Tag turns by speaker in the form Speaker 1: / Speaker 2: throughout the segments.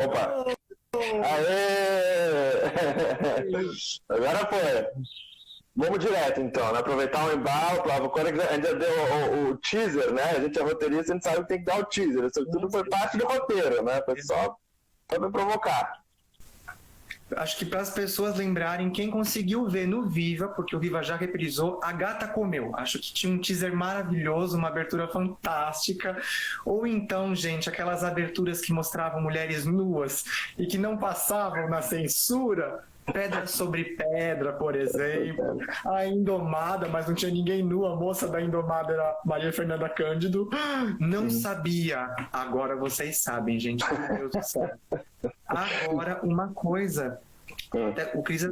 Speaker 1: Opa! Aê! Agora foi. Vamos direto então, né? Aproveitar o embalo, quando a gente já deu o teaser, né? A gente é roteirista, a gente sabe que tem que dar o teaser. Isso tudo foi parte do roteiro, né? Foi só pra me provocar.
Speaker 2: Acho que para as pessoas lembrarem, quem conseguiu ver no Viva, porque o Viva já reprisou, A Gata Comeu. Acho que tinha um teaser maravilhoso, uma abertura fantástica. Ou então, gente, aquelas aberturas que mostravam mulheres nuas e que não passavam na censura. Pedra sobre Pedra, por exemplo. A Indomada, mas não tinha ninguém nu. A moça da Indomada era Maria Fernanda Cândido. Não sabia. Agora vocês sabem, gente. Meu Deus do céu. Agora, uma coisa. O Cris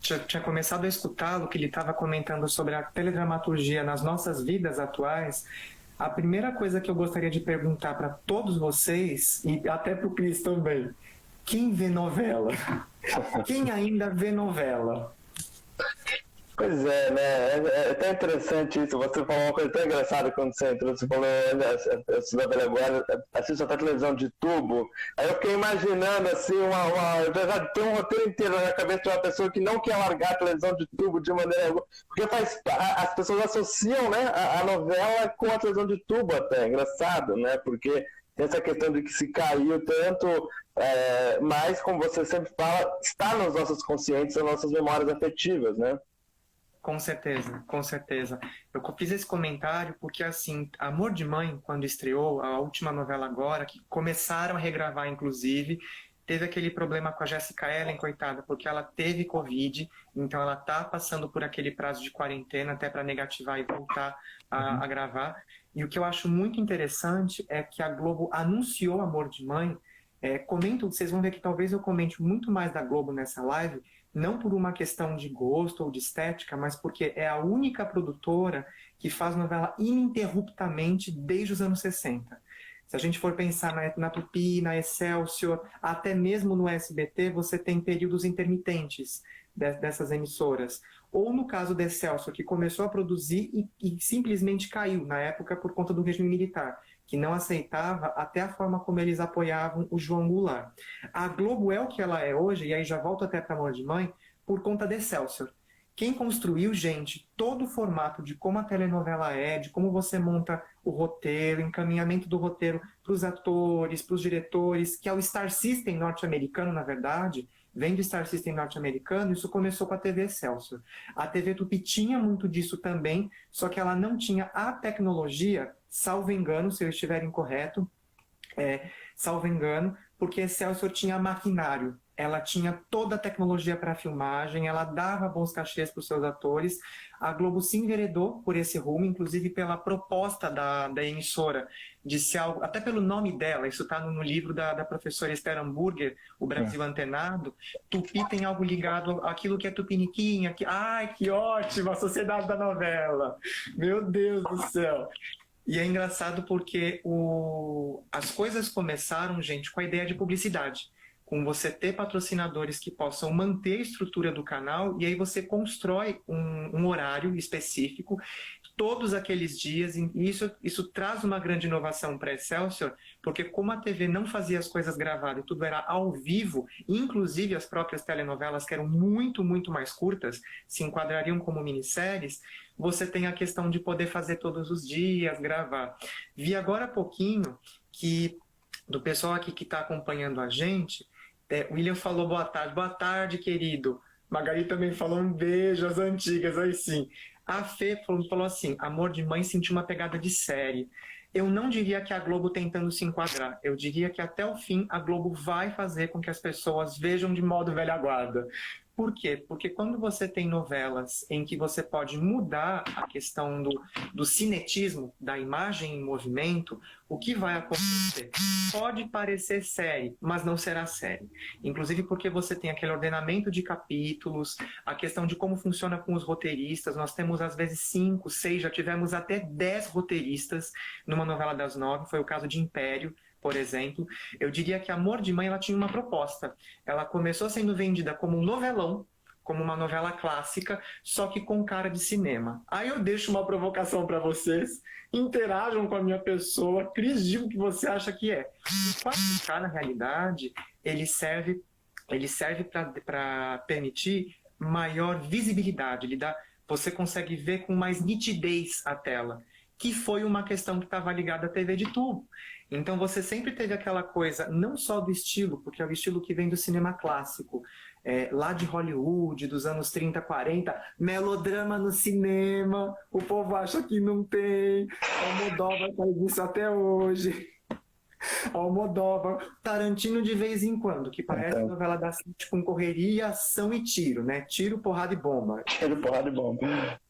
Speaker 2: tinha começado a escutá-lo, que ele estava comentando sobre a teledramaturgia nas nossas vidas atuais. A primeira coisa que eu gostaria de perguntar para todos vocês, e até para o Cris também, quem vê novela? Quem ainda vê novela?
Speaker 1: Pois é, né? É até interessante isso. Você falou uma coisa tão engraçada quando você entrou. Você falou, eu sou da velha guarda, assisto até televisão de tubo. Aí eu fiquei imaginando, assim, já tem um roteiro inteiro na cabeça de uma pessoa que não quer largar a televisão de tubo de maneira alguma. Porque as pessoas associam, né, a novela com a televisão de tubo até. Engraçado, né? Porque tem essa questão de que se caiu tanto, mas, como você sempre fala, está nos nossos conscientes, nas nossas memórias afetivas, né?
Speaker 2: Com certeza, com certeza. Eu fiz esse comentário porque, assim, Amor de Mãe, quando estreou, a última novela agora, que começaram a regravar, inclusive, teve aquele problema com a Jessica Ellen, coitada, porque ela teve Covid, então ela tá passando por aquele prazo de quarentena até para negativar e voltar a gravar. E o que eu acho muito interessante é que a Globo anunciou Amor de Mãe. Vocês vão ver que talvez eu comente muito mais da Globo nessa live, não por uma questão de gosto ou de estética, mas porque é a única produtora que faz novela ininterruptamente desde os anos 60. Se a gente for pensar na Tupi, na Excelsior, até mesmo no SBT, você tem períodos intermitentes dessas emissoras. Ou no caso da Excelsior, que começou a produzir e simplesmente caiu na época por conta do regime militar, que não aceitava até a forma como eles apoiavam o João Goulart. A Globo é o que ela é hoje, e aí já volto até para Amor de Mãe, por conta da Excelsior. Quem construiu, gente, todo o formato de como a telenovela é, de como você monta o roteiro, encaminhamento do roteiro para os atores, para os diretores, que é o Star System norte-americano, na verdade, vem do Star System norte-americano, isso começou com a TV Excelsior. A TV Tupi tinha muito disso também, só que ela não tinha a tecnologia, salvo engano, se eu estiver incorreto, salvo engano, porque Excelsior tinha maquinário, ela tinha toda a tecnologia para filmagem, ela dava bons cachês para os seus atores. A Globo se enveredou por esse rumo, inclusive pela proposta da emissora de ser algo, até pelo nome dela, isso está no livro da professora Esther Hamburger, O Brasil Antenado. Tupi tem algo ligado àquilo que é tupiniquim, ai, que ótimo, a sociedade da novela, meu Deus do céu. E é engraçado porque as coisas começaram, gente, com a ideia de publicidade, com você ter patrocinadores que possam manter a estrutura do canal, e aí você constrói um horário específico, todos aqueles dias, e isso traz uma grande inovação para a Excelsior, porque como a TV não fazia as coisas gravadas, tudo era ao vivo, inclusive as próprias telenovelas, que eram muito, muito mais curtas, se enquadrariam como minisséries, você tem a questão de poder fazer todos os dias, gravar. Vi agora há pouquinho que, do pessoal aqui que está acompanhando a gente, o William falou boa tarde, querido. Magali também falou um beijo, as antigas, aí sim. A Fê falou assim, Amor de Mãe sentiu uma pegada de série. Eu não diria que a Globo tentando se enquadrar, eu diria que até o fim a Globo vai fazer com que as pessoas vejam de modo velha guarda. Por quê? Porque quando você tem novelas em que você pode mudar a questão do cinetismo, da imagem em movimento, o que vai acontecer? Pode parecer série, mas não será série. Inclusive porque você tem aquele ordenamento de capítulos, a questão de como funciona com os roteiristas. Nós temos às vezes 5, 6, já tivemos até 10 roteiristas numa novela das 9, foi o caso de Império, por exemplo. Eu diria que Amor de Mãe ela tinha uma proposta. Ela começou sendo vendida como um novelão, como uma novela clássica, só que com cara de cinema. Aí eu deixo uma provocação para vocês, interajam com a minha pessoa, Cris, diga o que você acha que é. O 4K, na realidade, ele serve para permitir maior visibilidade, você consegue ver com mais nitidez a tela, que foi uma questão que estava ligada à TV de tubo. Então você sempre teve aquela coisa, não só do estilo, porque é o estilo que vem do cinema clássico, lá de Hollywood, dos anos 30, 40, melodrama no cinema, o povo acha que não tem, Almodóvar faz isso até hoje. Almodóvar, Tarantino de vez em quando, que parece novela da Sete com correria, ação e tiro, né? Tiro, porrada e bomba.
Speaker 1: Tiro, porrada e bomba.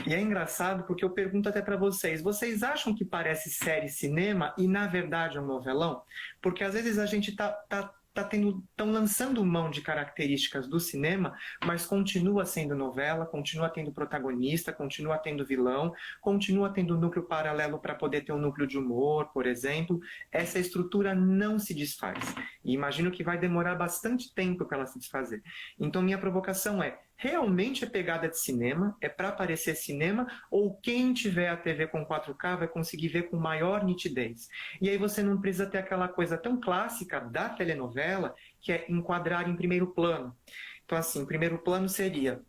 Speaker 2: E é engraçado porque eu pergunto até para vocês acham que parece série cinema e na verdade é um novelão? Porque às vezes a gente estão lançando mão de características do cinema, mas continua sendo novela, continua tendo protagonista, continua tendo vilão, continua tendo núcleo paralelo para poder ter um núcleo de humor, por exemplo. Essa estrutura não se desfaz. E imagino que vai demorar bastante tempo para ela se desfazer. Então minha provocação é, realmente é pegada de cinema? É para parecer cinema? Ou quem tiver a TV com 4K vai conseguir ver com maior nitidez? E aí você não precisa ter aquela coisa tão clássica da telenovela, que é enquadrar em primeiro plano. Então assim, primeiro plano seria: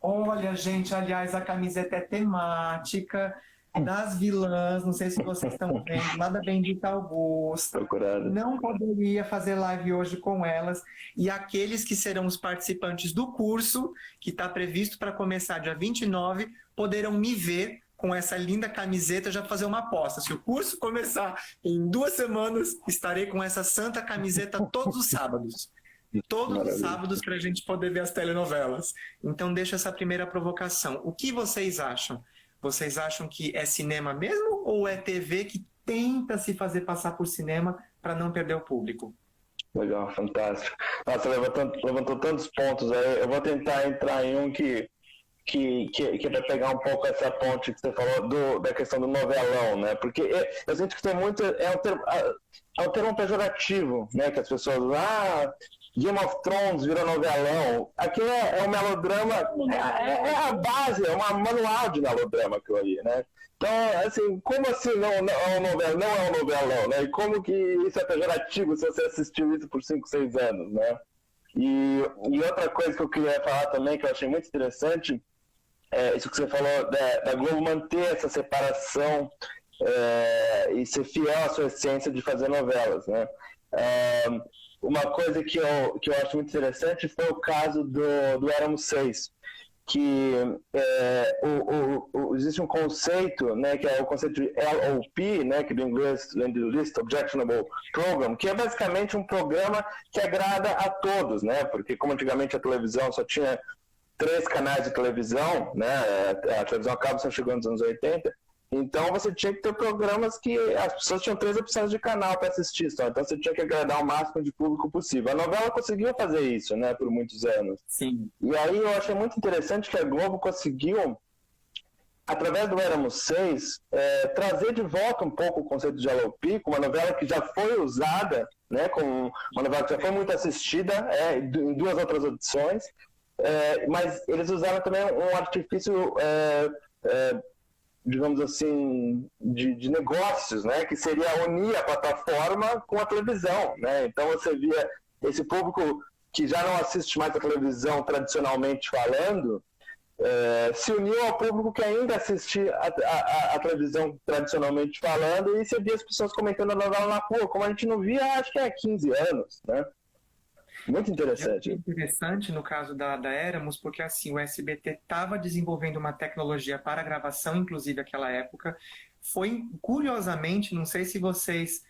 Speaker 2: olha, gente, aliás, a camiseta é temática das vilãs, não sei se vocês estão vendo, lá da Bendita Augusta.
Speaker 1: Procurado.
Speaker 2: Não poderia fazer live hoje com elas. E aqueles que serão os participantes do curso, que está previsto para começar dia 29, poderão me ver com essa linda camiseta, já fazer uma aposta. Se o curso começar em 2 semanas, estarei com essa santa camiseta todos os sábados. Todos os sábados para a gente poder ver as telenovelas. Então deixa essa primeira provocação. O que vocês acham? Vocês acham que é cinema mesmo ou é TV que tenta se fazer passar por cinema para não perder o público?
Speaker 1: Legal, fantástico. Nossa, levantou tantos pontos aí. Eu vou tentar entrar em um que vai pegar um pouco essa ponte que você falou da questão do novelão, né? Porque eu sinto que tem muito... É um termo pejorativo, né? Que as pessoas... Game of Thrones virou novelão. Aquilo é um melodrama, é a base, é uma manual de melodrama aquilo ali, né? Então, assim, como assim não é um novelão, não é um novelão, né? E como que isso é pejorativo se você assistiu isso por 5, 6 anos, né? E outra coisa que eu queria falar também, que eu achei muito interessante, é isso que você falou da Globo manter essa separação e ser fiel à sua essência de fazer novelas, né? Uma coisa que eu acho muito interessante foi o caso do Éramos 6, que existe um conceito, né, que é o conceito de LOP, né, que do inglês Least Objectionable Program, que é basicamente um programa que agrada a todos, né, porque como antigamente a televisão só tinha 3 canais de televisão, né, a televisão a cabo só chegou nos anos 80, então você tinha que ter programas que as pessoas tinham 3 opções de canal para assistir só. Então você tinha que agradar o máximo de público possível. A novela conseguiu fazer isso, né, por muitos anos.
Speaker 2: Sim.
Speaker 1: E aí eu achei muito interessante que a Globo conseguiu, através do Éramos 6, trazer de volta um pouco o conceito de LOP, com uma novela que já foi usada, né, com uma novela que já foi muito assistida em 2 outras edições, mas eles usaram também um artifício... digamos assim, de negócios, né, que seria unir a plataforma com a televisão, né, então você via esse público que já não assiste mais a televisão tradicionalmente falando, se uniu ao público que ainda assiste a televisão tradicionalmente falando, e você via as pessoas comentando a novela na rua, como a gente não via, acho que há 15 anos, né. Muito interessante.
Speaker 2: É interessante no caso da Éramos, porque assim, o SBT estava desenvolvendo uma tecnologia para gravação, inclusive naquela época. Foi, curiosamente, não sei se vocês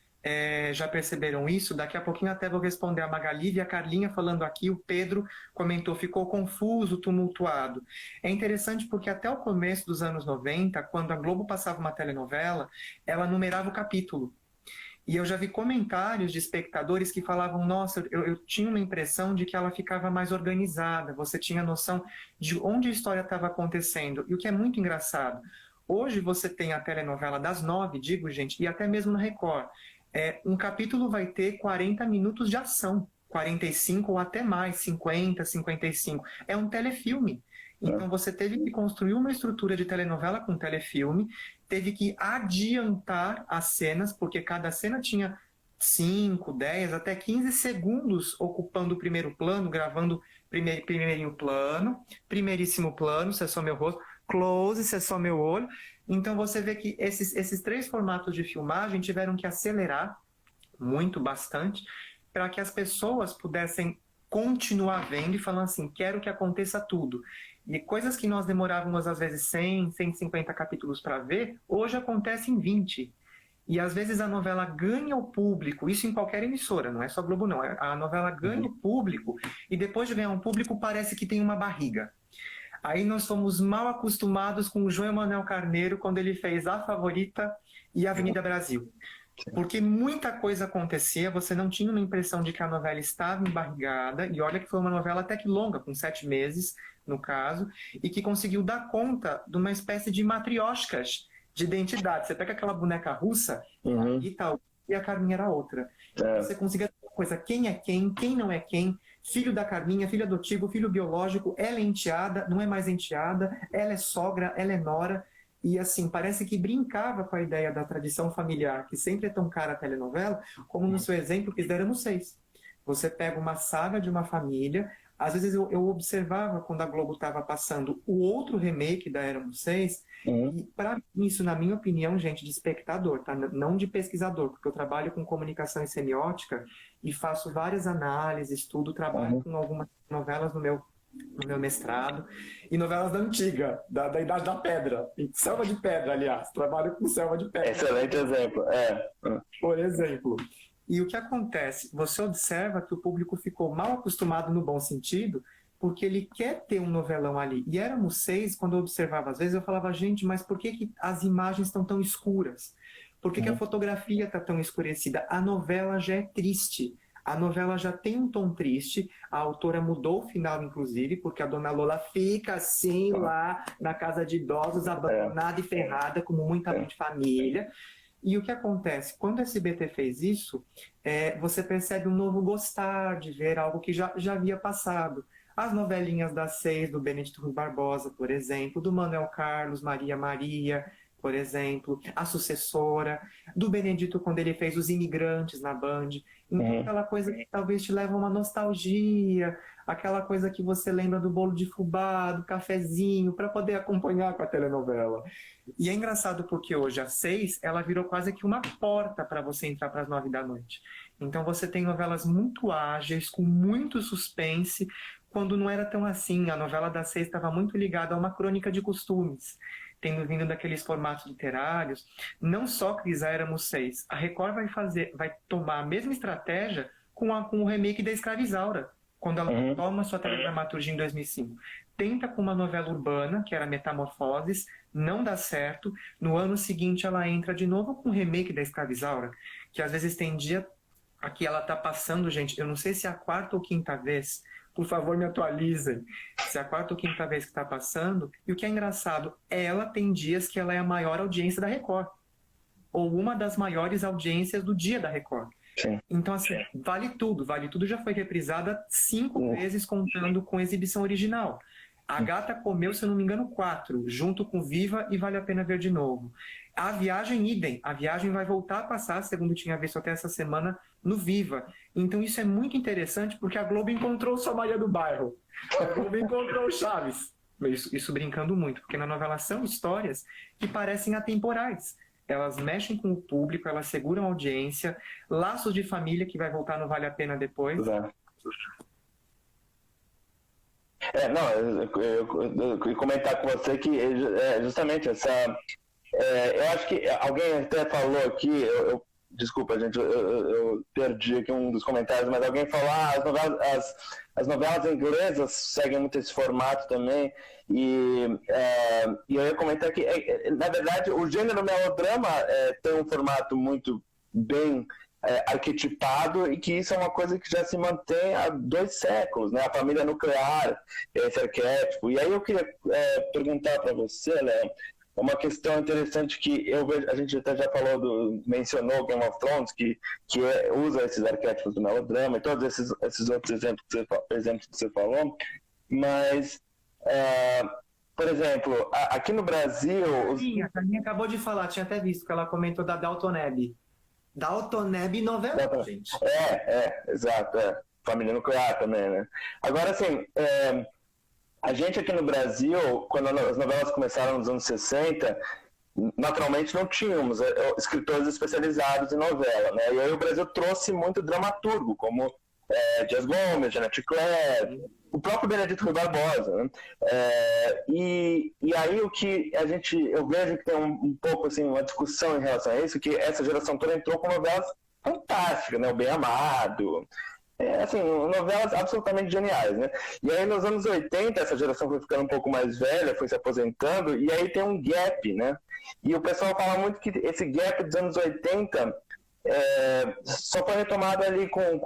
Speaker 2: já perceberam isso, daqui a pouquinho até vou responder a Magali e a Carlinha falando aqui, o Pedro comentou, ficou confuso, tumultuado. É interessante porque até o começo dos anos 90, quando a Globo passava uma telenovela, ela numerava o capítulo. E eu já vi comentários de espectadores que falavam, nossa, eu tinha uma impressão de que ela ficava mais organizada, você tinha noção de onde a história estava acontecendo. E o que é muito engraçado, hoje você tem a telenovela das 9, digo, gente, e até mesmo no Record, um capítulo vai ter 40 minutos de ação. 45 ou até mais, 50, 55. É um telefilme. Então você teve que construir uma estrutura de telenovela com telefilme, teve que adiantar as cenas, porque cada cena tinha 5, 10, até 15 segundos ocupando o primeiro plano, gravando primeirinho plano, primeiríssimo plano, se é só meu rosto, close, se é só meu olho. Então você vê que esses 3 formatos de filmagem tiveram que acelerar muito, bastante, para que as pessoas pudessem continuar vendo e falando assim, quero que aconteça tudo. E coisas que nós demorávamos às vezes 100, 150 capítulos para ver, hoje acontece em 20. E às vezes a novela ganha o público, isso em qualquer emissora, não é só Globo não, a novela ganha o público e depois de ganhar um público parece que tem uma barriga. Aí nós fomos mal acostumados com o João Emanuel Carneiro quando ele fez A Favorita e Avenida Brasil. Porque muita coisa acontecia, você não tinha uma impressão de que a novela estava embarrigada, e olha que foi uma novela até que longa, com 7 meses, no caso, e que conseguiu dar conta de uma espécie de matrioshkas de identidade. Você pega aquela boneca russa, e a Carminha era outra. Você conseguia ter uma coisa, quem é quem não é quem, filho da Carminha, filho adotivo, filho biológico, ela é enteada, não é mais enteada, ela é sogra, ela é nora. E assim, parece que brincava com a ideia da tradição familiar, que sempre é tão cara a telenovela, como no seu exemplo que deram 6. Você pega uma saga de uma família, às vezes eu observava quando a Globo estava passando o outro remake da Éramos 6, e para isso, na minha opinião, gente, de espectador, tá? Não de pesquisador, porque eu trabalho com comunicação e semiótica e faço várias análises, estudo, trabalho com algumas novelas no meu mestrado, e novelas da antiga, da Idade da Pedra, Selva de Pedra, aliás, trabalho com Selva de Pedra.
Speaker 1: Excelente exemplo,
Speaker 2: Por exemplo. E o que acontece? Você observa que o público ficou mal acostumado no bom sentido, porque ele quer ter um novelão ali. E Éramos 6, quando eu observava, às vezes eu falava, gente, mas por que as imagens estão tão escuras? Por que a fotografia está tão escurecida? A novela já é triste. A novela já tem um tom triste, a autora mudou o final, inclusive, porque a dona Lola fica assim lá na casa de idosos, abandonada e ferrada, como muita mãe de família. E o que acontece? Quando a SBT fez isso, você percebe um novo gostar de ver algo que já havia passado. As novelinhas das 6, do Benedito Rui Barbosa, por exemplo, do Manuel Carlos, Maria Maria, por exemplo, A Sucessora, do Benedito quando ele fez Os Imigrantes na Band. Então, aquela coisa que talvez te leva a uma nostalgia, aquela coisa que você lembra do bolo de fubá, do cafezinho, para poder acompanhar com a telenovela. E é engraçado porque hoje, às 6, ela virou quase que uma porta para você entrar para as 9 da noite. Então você tem novelas muito ágeis, com muito suspense, quando não era tão assim. A novela das 6 estava muito ligada a uma crônica de costumes, tendo vindo daqueles formatos literários. Não só Cris, Éramos 6. A Record vai tomar a mesma estratégia com o remake da Escravizaura, quando ela toma sua teledramaturgia em 2005. Tenta com uma novela urbana, que era Metamorfoses, não dá certo. No ano seguinte ela entra de novo com o remake da Escravizaura, que às vezes tem dia aqui ela tá passando, gente, eu não sei se é a 4ª ou 5ª vez, por favor me atualizem, se é a 4ª ou 5ª vez que está passando. E o que é engraçado, ela tem dias que ela é a maior audiência da Record, ou uma das maiores audiências do dia da Record.
Speaker 1: Sim.
Speaker 2: Então, assim, Vale Tudo já foi reprisada 5 vezes contando com exibição original. A Gata Comeu, se eu não me engano, 4, junto com Viva e Vale a Pena Ver de Novo. A Viagem, idem. A Viagem vai voltar a passar, segundo tinha visto até essa semana, no Viva. Então isso é muito interessante, porque a Globo encontrou sua Maria do Bairro. A Globo encontrou o Chaves. Isso brincando muito, porque na novela são histórias que parecem atemporais. Elas mexem com o público, elas seguram a audiência. Laços de Família, que vai voltar no Vale a Pena depois.
Speaker 1: Eu comentar com você que justamente essa... eu acho que alguém até falou aqui, desculpa, gente, eu perdi aqui um dos comentários, mas alguém falou, as novelas inglesas seguem muito esse formato também, e eu ia comentar que, na verdade, o gênero melodrama tem um formato muito bem arquetipado, e que isso é uma coisa que já se mantém há 2 séculos, né? A família nuclear, esse arquétipo. E aí eu queria perguntar para você, Léo, uma questão interessante que eu vejo, a gente até já mencionou Game of Thrones, que usa esses arquétipos do melodrama e todos esses outros exemplos que você falou, mas, por exemplo, aqui no Brasil...
Speaker 2: Sim, a Carminha acabou de falar, tinha até visto que ela comentou da Downton Abbey. Downton Abbey novela, gente.
Speaker 1: Exato, família nuclear também, né? Agora, assim, a gente aqui no Brasil, quando as novelas começaram nos anos 60, naturalmente não tínhamos escritores especializados em novela, né? E aí o Brasil trouxe muito dramaturgo, como Dias Gomes, Jeanette Claire, o próprio Benedito Rui Barbosa, né? E aí o que eu vejo que tem um pouco assim, uma discussão em relação a isso, que essa geração toda entrou com novelas fantásticas, né? O Bem Amado, assim, novelas absolutamente geniais, né? E aí nos anos 80 essa geração foi ficando um pouco mais velha, foi se aposentando, e aí tem um gap, né? E o pessoal fala muito que esse gap dos anos 80 só foi retomado ali com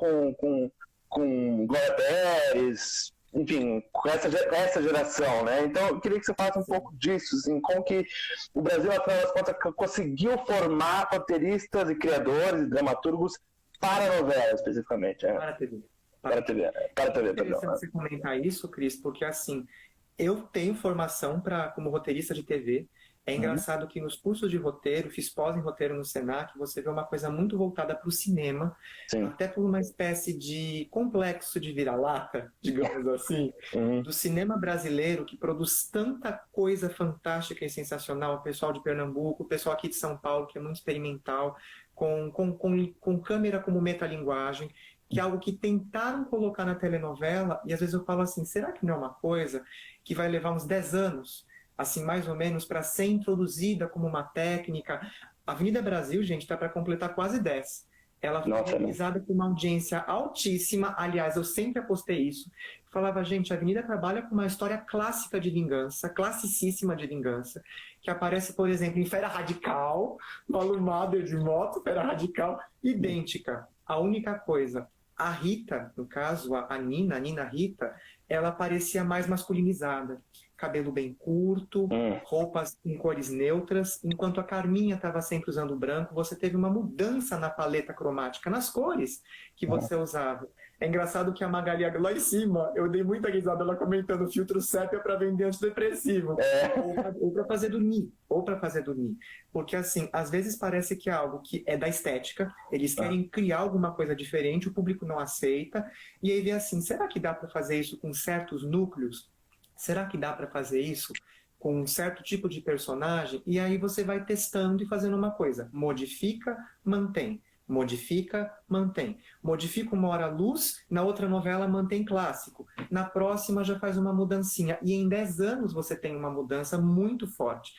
Speaker 1: Glória Pérez, enfim, com essa geração, né? Então eu queria que você falasse um pouco disso, assim, como que o Brasil, afinal das contas, conseguiu formar roteiristas e criadores e dramaturgos para a novela, especificamente.
Speaker 2: Para a TV.
Speaker 1: Para a TV, perdão.
Speaker 2: É interessante você comentar isso, Cris, porque assim, eu tenho formação como roteirista de TV. É engraçado que nos cursos de roteiro, fiz pós em roteiro no Senac, você vê uma coisa muito voltada para o cinema, até por uma espécie de complexo de vira-lata, digamos assim, do cinema brasileiro, que produz tanta coisa fantástica e sensacional, o pessoal de Pernambuco, o pessoal aqui de São Paulo, que é muito experimental, com câmera como metalinguagem, que é algo que tentaram colocar na telenovela, e às vezes eu falo assim, será que não é uma coisa que vai levar uns 10 anos, assim, mais ou menos, para ser introduzida como uma técnica? A Avenida Brasil, gente, está para completar quase 10. Ela foi realizada por uma audiência altíssima, aliás, eu sempre apostei isso. Falava, gente, a Avenida trabalha com uma história clássica de vingança, classicíssima de vingança, que aparece, por exemplo, em Fera Radical, Paulo Mader de moto, Fera Radical, idêntica. A única coisa, a Rita, no caso, a Nina Rita, ela parecia mais masculinizada. Cabelo bem curto, roupas em cores neutras, enquanto a Carminha estava sempre usando branco, você teve uma mudança na paleta cromática, nas cores que você usava. É engraçado que a Magali, lá em cima, eu dei muita risada ela comentando filtro sépia para vender antidepressivo. Ou para fazer dormir. Porque, assim, às vezes parece que é algo que é da estética, eles querem criar alguma coisa diferente, o público não aceita, e aí vê assim, será que dá para fazer isso com certos núcleos? Será que dá para fazer isso com um certo tipo de personagem? E aí você vai testando e fazendo uma coisa. Modifica, mantém. Modifica, mantém. Modifica uma hora luz, na outra novela mantém clássico. Na próxima já faz uma mudancinha. E em 10 anos você tem uma mudança muito forte.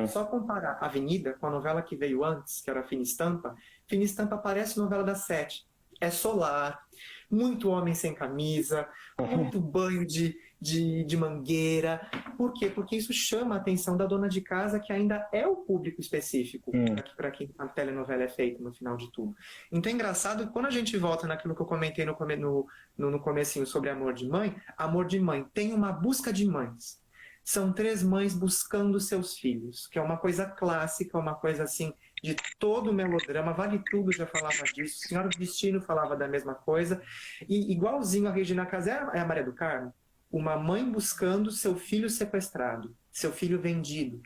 Speaker 2: Só comparar Avenida com a novela que veio antes, que era Fina Estampa. Fina Estampa parece novela das 7. É solar, muito homem sem camisa, muito banho de mangueira. Por quê? Porque isso chama a atenção da dona de casa, que ainda é o público específico para quem a telenovela é feita, no final de tudo. Então é engraçado, quando a gente volta naquilo que eu comentei no comecinho sobre Amor de Mãe tem uma busca de mães. São 3 mães buscando seus filhos, que é uma coisa clássica, uma coisa assim, de todo melodrama, Vale Tudo já falava disso, Senhora do Destino falava da mesma coisa, e igualzinho a Regina Casé é a Maria do Carmo, uma mãe buscando seu filho sequestrado, seu filho vendido.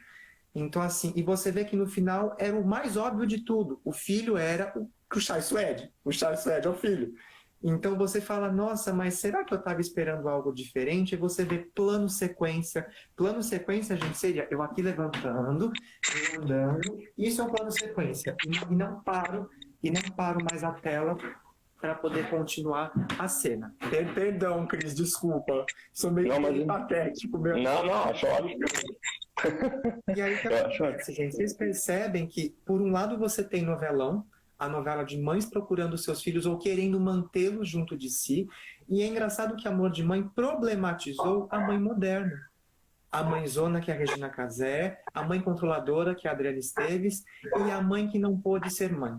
Speaker 2: Então, assim, e você vê que no final era o mais óbvio de tudo, o filho era o Charles Suede é o filho. Então você fala, nossa, mas será que eu estava esperando algo diferente? E você vê plano sequência, gente, seria eu aqui levantando, eu andando, isso é um plano sequência, e não paro mais a tela para poder continuar a cena. Perdão, Cris, desculpa, sou meio patético.
Speaker 1: Não, acho ótimo.
Speaker 2: E aí, o que acontece, gente? Vocês percebem que, por um lado, você tem novelão, a novela de mães procurando seus filhos ou querendo mantê-los junto de si. E é engraçado que Amor de Mãe problematizou a mãe moderna. A mãezona, que é a Regina Casé, a mãe controladora, que é a Adriana Esteves, e a mãe que não pôde ser mãe.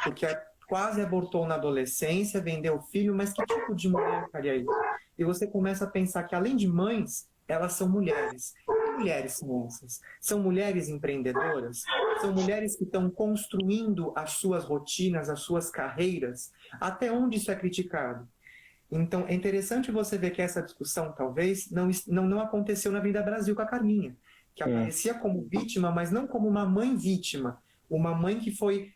Speaker 2: Porque quase abortou na adolescência, vendeu o filho, mas que tipo de mulher faria isso? E você começa a pensar que, além de mães, elas são mulheres. mulheres são essas? São mulheres empreendedoras? São mulheres que estão construindo as suas rotinas, as suas carreiras? Até onde isso é criticado? Então, é interessante você ver que essa discussão, talvez, não aconteceu na Vida Brasil com a Carminha, que aparecia como vítima, mas não como uma mãe vítima, uma mãe que foi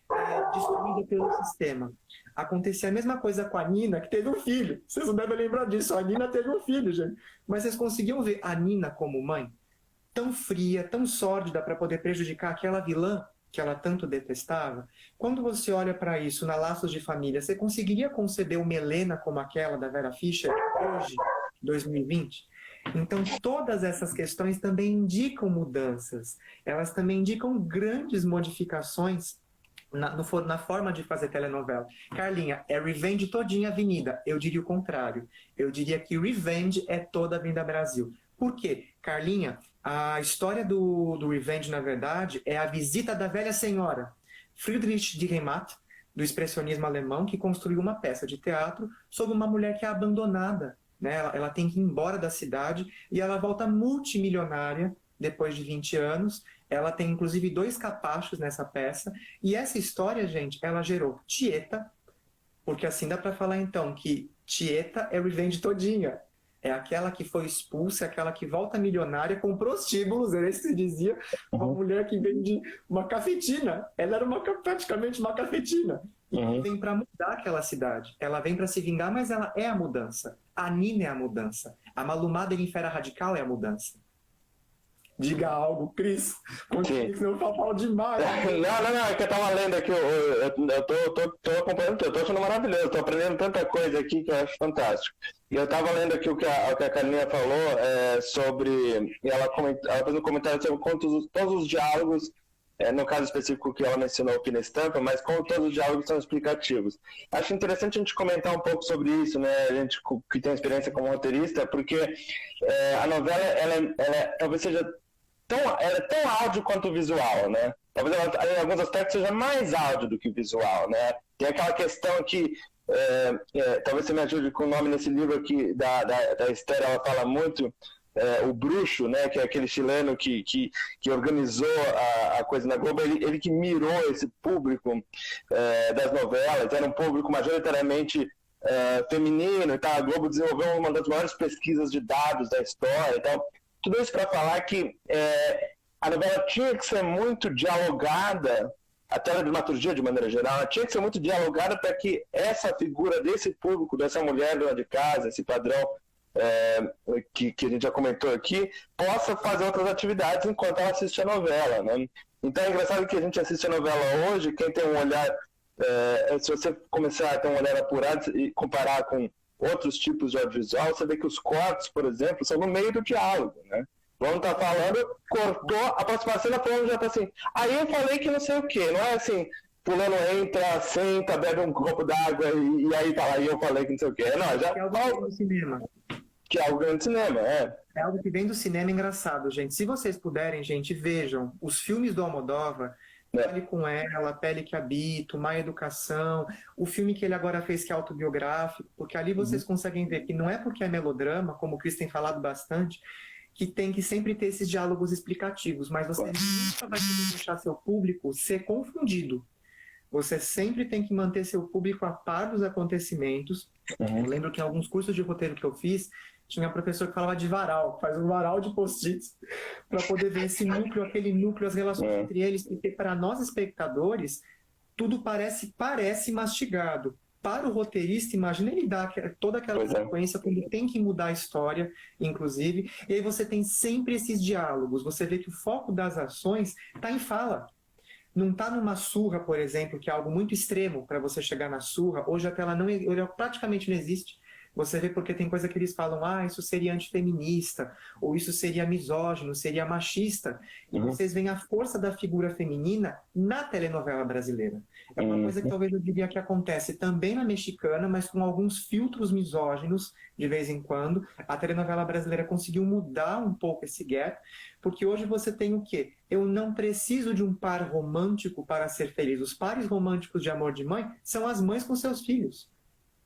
Speaker 2: destruída pelo sistema. Acontecia a mesma coisa com a Nina, que teve um filho. Vocês não devem lembrar disso. A Nina teve um filho, gente. Mas vocês conseguiam ver a Nina como mãe? Tão fria, tão sórdida para poder prejudicar aquela vilã que ela tanto detestava? Quando você olha para isso na Laços de Família, você conseguiria conceber uma Helena como aquela da Vera Fischer hoje, 2020? Então, todas essas questões também indicam mudanças. Elas também indicam grandes modificações na forma de fazer telenovela. Carlinha, é Revenge todinha Avenida. Eu diria o contrário. Eu diria que Revenge é toda a Avenida Brasil. Por quê? Carlinha, a história do Revenge, na verdade, é a visita da velha senhora Friedrich Dürrenmatt, do expressionismo alemão, que construiu uma peça de teatro sobre uma mulher que é abandonada. Né? Ela tem que ir embora da cidade e ela volta multimilionária depois de 20 anos. Ela tem, inclusive, 2 capachos nessa peça. E essa história, gente, ela gerou Tieta, porque assim dá para falar, então, que Tieta é Revenge todinha. É aquela que foi expulsa, é aquela que volta milionária com prostíbulos, era isso que se dizia, uma mulher que vende uma cafetina. Ela era praticamente uma cafetina. E vem para mudar aquela cidade. Ela vem para se vingar, mas ela é a mudança. A Nina é a mudança. A Malumada em Fera Radical é a mudança. Diga algo, Cris. Continue, senão eu falo demais.
Speaker 1: Não, é que eu tava lendo aqui, eu tô acompanhando, eu tô achando maravilhoso, tô aprendendo tanta coisa aqui que eu acho fantástico. E eu tava lendo aqui o que a Carlinha falou sobre, ela fez um comentário sobre todos os diálogos, no caso específico que ela mencionou aqui na estampa, mas como todos os diálogos são explicativos. Acho interessante a gente comentar um pouco sobre isso, né, a gente que tem experiência como roteirista, porque a novela, ela talvez seja ela é tão áudio quanto visual, né? Talvez ela, em alguns aspectos, seja mais áudio do que visual, né? Tem aquela questão que, talvez você me ajude com o nome nesse livro aqui da Esther, ela fala muito, o Bruxo, né? Que é aquele chileno que organizou a coisa na Globo, ele que mirou esse público das novelas, era um público majoritariamente feminino e tal. A Globo desenvolveu uma das maiores pesquisas de dados da história e tal. Tudo isso para falar que a novela tinha que ser muito dialogada, a teledramaturgia de maneira geral, ela tinha que ser muito dialogada para que essa figura desse público, dessa mulher dona de casa, esse padrão que a gente já comentou aqui, possa fazer outras atividades enquanto ela assiste a novela. Né? Então é engraçado que a gente assiste a novela hoje, quem tem um olhar, se você começar a ter um olhar apurado e comparar com outros tipos de audiovisual, você vê que os cortes, por exemplo, são no meio do diálogo, né? Vamos estar falando, cortou, a próxima cena falando já está assim, aí eu falei que não sei o quê, não é assim, fulano entra, senta, bebe um copo d'água e aí tá lá, e eu falei que não sei o quê. Não, já...
Speaker 2: Que é algo que vem do cinema.
Speaker 1: Que é algo que vem do cinema,
Speaker 2: É algo que vem do cinema engraçado, gente. Se vocês puderem, gente, vejam os filmes do Almodóvar, Pele com Ela, Pele que Habito, Má Educação, o filme que ele agora fez que é autobiográfico, porque ali vocês conseguem ver que não é porque é melodrama, como o Cris tem falado bastante, que tem que sempre ter esses diálogos explicativos, mas você nunca vai poder deixar seu público ser confundido. Você sempre tem que manter seu público a par dos acontecimentos. Eu lembro que em alguns cursos de roteiro que eu fiz, tinha um professor que falava de varal, faz um varal de post-its para poder ver esse núcleo, aquele núcleo, as relações entre eles, porque para nós espectadores, tudo parece mastigado. Para o roteirista, imagina ele dar toda aquela sequência, quando tem que mudar a história, inclusive, e aí você tem sempre esses diálogos, você vê que o foco das ações está em fala. Não está numa surra, por exemplo, que é algo muito extremo para você chegar na surra. Hoje a tela praticamente não existe. Você vê porque tem coisa que eles falam, isso seria antifeminista, ou isso seria misógino, seria machista. E vocês veem a força da figura feminina na telenovela brasileira. É uma coisa que talvez eu diria que acontece também na mexicana, mas com alguns filtros misóginos de vez em quando. A telenovela brasileira conseguiu mudar um pouco esse gap, porque hoje você tem o quê? Eu não preciso de um par romântico para ser feliz. Os pares românticos de amor de mãe são as mães com seus filhos.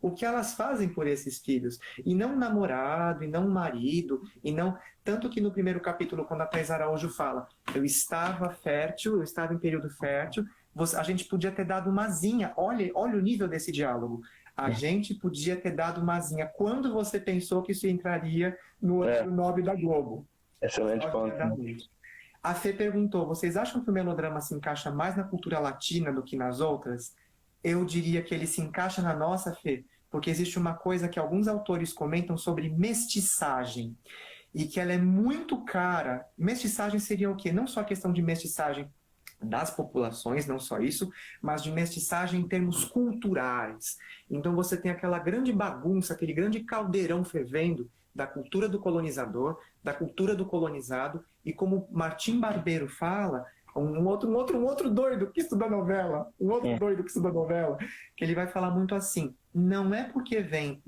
Speaker 2: o que elas fazem por esses filhos. E não um namorado, e não um marido, e não... Tanto que no primeiro capítulo, quando a Thais Araújo fala, eu estava fértil, eu estava em período fértil, a gente podia ter dado uma zinha. Olha o nível desse diálogo. A gente podia ter dado uma zinha. Quando você pensou que isso entraria no horário nobre da Globo?
Speaker 1: Excelente ponto.
Speaker 2: A Fê perguntou, vocês acham que o melodrama se encaixa mais na cultura latina do que nas outras? Eu diria que ele se encaixa na nossa, Fê, porque existe uma coisa que alguns autores comentam sobre mestiçagem, e que ela é muito cara. Mestiçagem seria o quê? Não só a questão de mestiçagem das populações, não só isso, mas de mestiçagem em termos culturais. Então você tem aquela grande bagunça, aquele grande caldeirão fervendo da cultura do colonizador, da cultura do colonizado, e como Martim Barbeiro fala, um outro doido que estuda novela, doido que estuda novela, que ele vai falar muito assim, não é porque vem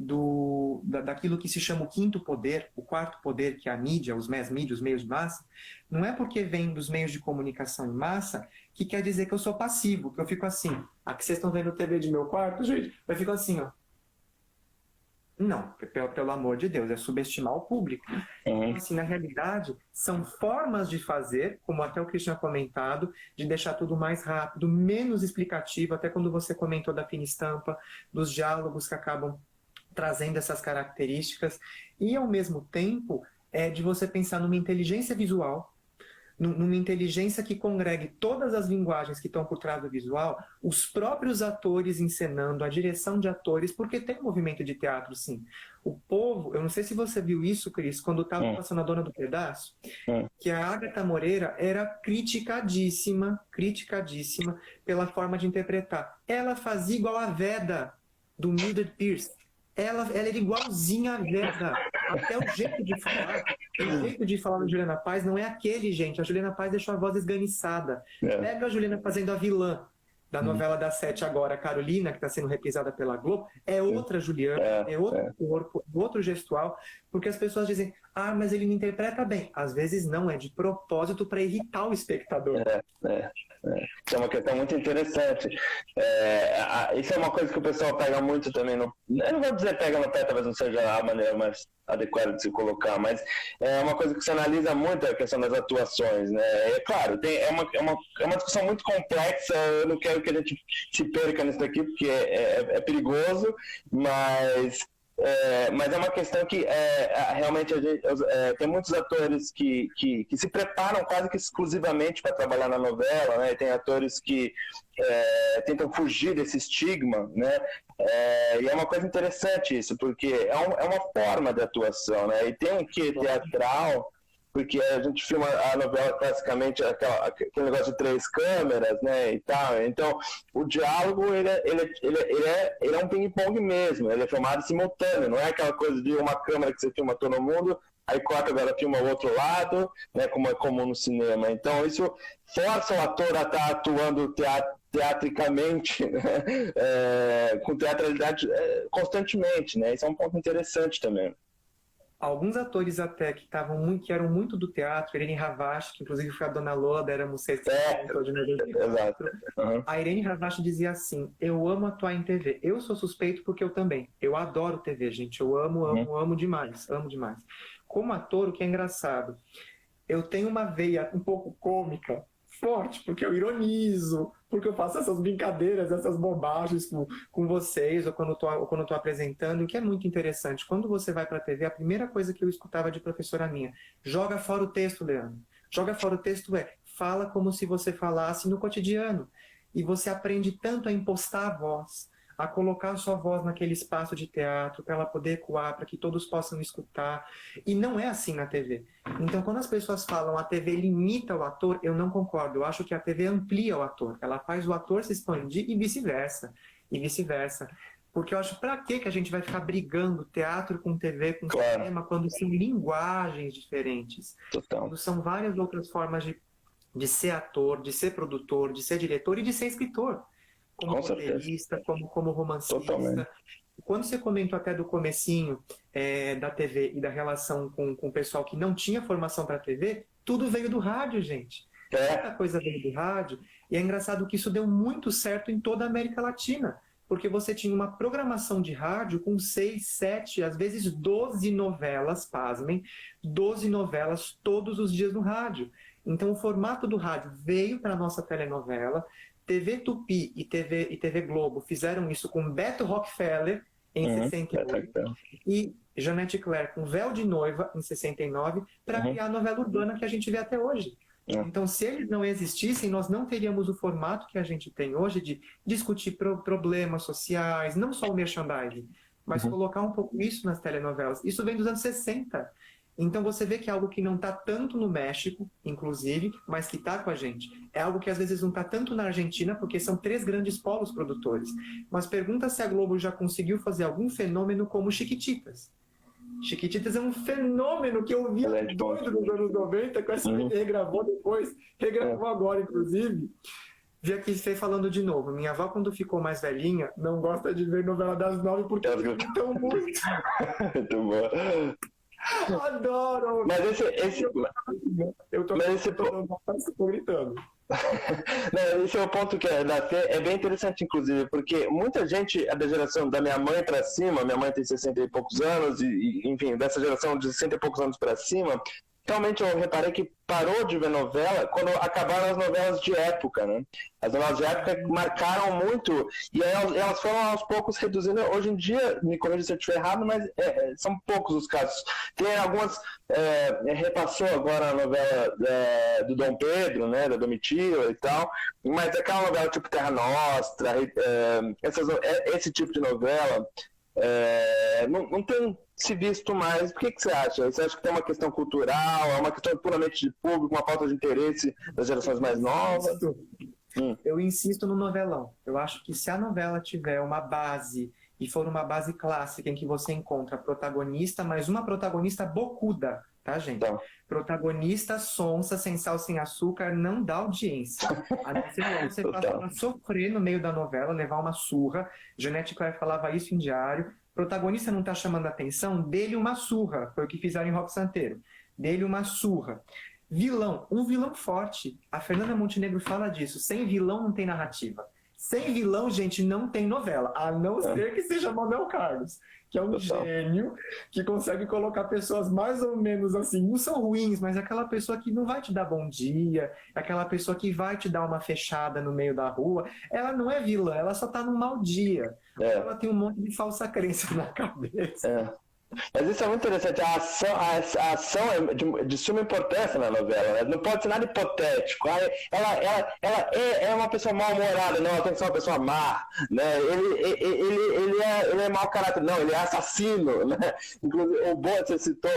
Speaker 2: daquilo que se chama o quinto poder, o quarto poder, que é a mídia, os mass media, os meios de massa, não é porque vem dos meios de comunicação em massa que quer dizer que eu sou passivo, que eu fico assim. Aqui vocês estão vendo TV de meu quarto, gente? Eu fico assim, ó. Não, pelo amor de Deus, é subestimar o público. Então, assim, na realidade, são formas de fazer, como até o Christian comentado, de deixar tudo mais rápido, menos explicativo, até quando você comentou da fina estampa, dos diálogos que acabam trazendo essas características, e ao mesmo tempo, de você pensar numa inteligência visual, numa inteligência que congregue todas as linguagens que estão por trás do visual, os próprios atores encenando, a direção de atores, porque tem um movimento de teatro, sim. O povo, eu não sei se você viu isso, Cris, quando estava passando A Dona do Pedaço, que a Agatha Moreira era criticadíssima pela forma de interpretar. Ela fazia igual a Veda, do Mildred Pierce. Ela era igualzinha a Veda. Até o jeito de falar da Juliana Paz não é aquele, gente. A Juliana Paz deixou a voz esganiçada. Pega a Juliana fazendo a vilã da novela das 7 agora, a Carolina, que está sendo reprisada pela Globo, é outra Juliana, é outro corpo, outro gestual, porque as pessoas dizem, mas ele me interpreta bem. Às vezes não, é de propósito para irritar o espectador.
Speaker 1: Isso é uma questão muito interessante. Isso é uma coisa que o pessoal pega muito também. Eu não vou dizer pega no pé, talvez não seja a maneira mais adequada de se colocar, mas é uma coisa que se analisa muito, a questão das atuações, né? É claro, é uma discussão muito complexa, eu não quero que a gente se perca nisso daqui, porque é perigoso, mas é uma questão que realmente tem muitos atores que se preparam quase que exclusivamente para trabalhar na novela, né? Tem atores que tentam fugir desse estigma, né? E é uma coisa interessante isso, porque é uma forma de atuação, né? E tem um quê teatral, porque a gente filma a novela classicamente aquele negócio de 3 câmeras, né, e tal. Então, o diálogo, ele é um ping-pong mesmo, ele é filmado simultâneo, não é aquela coisa de uma câmera que você filma todo mundo, aí corta, agora filma o outro lado, né, como é comum no cinema. Então, isso força o ator a estar atuando teatricamente, né, com teatralidade constantemente, né, isso é um ponto interessante também.
Speaker 2: Alguns atores até que eram muito do teatro, Irene Ravache, que inclusive foi a Dona Lola da Éramos Seis, de 94. A Irene Ravache dizia assim, eu amo atuar em TV. Eu sou suspeito porque eu também. Eu adoro TV, gente. Eu amo demais. Amo demais. Como ator, o que é engraçado, eu tenho uma veia um pouco cômica, forte, porque eu ironizo, porque eu faço essas brincadeiras, essas bobagens com vocês, ou quando eu estou apresentando, o que é muito interessante. Quando você vai para a TV, a primeira coisa que eu escutava de professora minha, joga fora o texto, Leandro. Joga fora o texto fala como se você falasse no cotidiano. E você aprende tanto a impostar a voz, a colocar a sua voz naquele espaço de teatro, para ela poder ecoar, para que todos possam escutar. E não é assim na TV. Então, quando as pessoas falam a TV limita o ator, eu não concordo. Eu acho que a TV amplia o ator. Ela faz o ator se expandir e vice-versa. Porque eu acho, para que a gente vai ficar brigando teatro com TV, com cinema, quando são linguagens diferentes?
Speaker 1: Total.
Speaker 2: Quando são várias outras formas de ser ator, de ser produtor, de ser diretor e de ser escritor. Como roteirista, como romancista.
Speaker 1: Totalmente.
Speaker 2: Quando você comentou até do comecinho da TV e da relação com o pessoal que não tinha formação para TV, tudo veio do rádio, gente. Muita coisa veio do rádio. E é engraçado que isso deu muito certo em toda a América Latina. porque você tinha uma programação de rádio com 6, 7, às vezes 12 novelas, pasmem, 12 novelas todos os dias no rádio. Então, o formato do rádio veio para a nossa telenovela. TV Tupi e TV Globo fizeram isso com Beto Rockefeller, em 68, e Janete Claire com Véu de Noiva, em 69, para criar a novela urbana que a gente vê até hoje. Então, se eles não existissem, nós não teríamos o formato que a gente tem hoje de discutir problemas sociais, não só o merchandising, mas colocar um pouco isso nas telenovelas. Isso vem dos anos 60. Então você vê que é algo que não está tanto no México, inclusive, mas que está com a gente. É algo que às vezes não está tanto na Argentina, porque são 3 grandes polos produtores. Mas pergunta se a Globo já conseguiu fazer algum fenômeno como Chiquititas. Chiquititas é um fenômeno que eu via doido nos anos 90, que o SBT regravou depois, regravou agora, inclusive. Vi aqui você falando de novo. Minha avó, quando ficou mais velhinha, não gosta de ver novela das 9 porque gritam muito.
Speaker 1: Muito bom.
Speaker 2: Adoro!
Speaker 1: Mas eu tô
Speaker 2: gritando.
Speaker 1: Não, esse é o ponto que é bem interessante, inclusive, porque muita gente da geração da minha mãe para cima, minha mãe tem 60 e poucos anos, enfim, dessa geração de 60 e poucos anos para cima, realmente eu reparei que parou de ver novela quando acabaram as novelas de época, né? As novelas de época marcaram muito e aí elas foram aos poucos reduzindo. Hoje em dia, me corrija se eu estiver errado, mas são poucos os casos. Tem algumas, repassou agora a novela do Dom Pedro, né, da Domitila e tal, mas aquela novela tipo Terra Nostra, esse tipo de novela, não tem se visto mais. Por que você acha? Você acha que tem uma questão cultural, é uma questão puramente de público, uma falta de interesse das gerações mais novas?
Speaker 2: Eu insisto no novelão. Eu acho que se a novela tiver uma base e for uma base clássica em que você encontra protagonista, mas uma protagonista bocuda, tá, gente? Então. Protagonista sonsa, sem sal, sem açúcar, não dá audiência. A não ser que você passa pra sofrer no meio da novela, levar uma surra. Janete Claire falava isso em Diário. Protagonista não tá chamando a atenção, dele uma surra. Foi o que fizeram em Rock Santeiro. Dele uma surra. Vilão, um vilão forte. A Fernanda Montenegro fala disso. Sem vilão não tem narrativa. Sem vilão, gente, não tem novela. A não ser que seja Manuel Carlos, que é um gênio que consegue colocar pessoas mais ou menos assim, não são ruins, mas é aquela pessoa que não vai te dar bom dia, é aquela pessoa que vai te dar uma fechada no meio da rua. Ela não é vilã, ela só tá num mau dia. Ela tem um monte de falsa crença na cabeça.
Speaker 1: Mas isso é muito interessante. A ação é de suma importância na novela. Não pode ser nada hipotético. Ela é uma pessoa mal-humorada, não, ela tem que ser uma pessoa má. Né? Ele é mau caráter, não, ele é assassino. Né? Inclusive, o Boni, você citou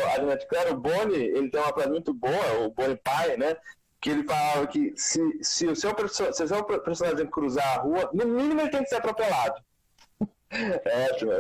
Speaker 1: a Janete Claire, o Boni, ele tem uma frase muito boa, o Boni pai, né? Que ele falava que se o seu personagem cruzar a rua, no mínimo ele tem que ser atropelado.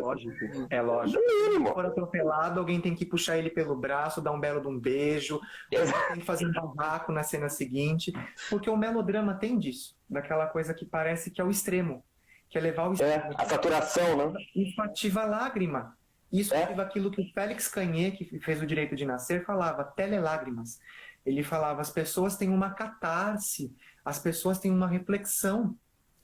Speaker 2: Lógico. Se for atropelado, alguém tem que puxar ele pelo braço, dar um belo de um beijo, tem que fazer um barraco na cena seguinte, porque o melodrama tem disso, daquela coisa que parece que é o extremo, que é levar o extremo.
Speaker 1: A saturação, né?
Speaker 2: Isso ativa a lágrima. Isso ativa aquilo que o Félix Canhê, que fez O Direito de Nascer, falava, telelágrimas. Ele falava, as pessoas têm uma catarse, as pessoas têm uma reflexão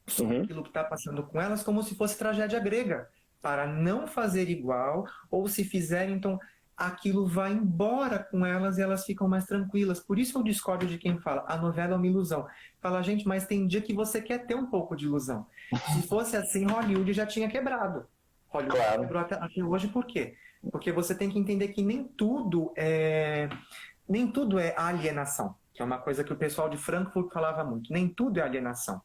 Speaker 2: sobre aquilo que está passando com elas, como se fosse tragédia grega, para não fazer igual, ou se fizer, então aquilo vai embora com elas e elas ficam mais tranquilas. Por isso eu discordo de quem fala, a novela é uma ilusão. Fala, gente, mas tem dia que você quer ter um pouco de ilusão. Se fosse assim, Hollywood já tinha quebrado. Hollywood quebrou até hoje, por quê? Porque você tem que entender que nem tudo é alienação, que é uma coisa que o pessoal de Frankfurt falava muito. Nem tudo é alienação.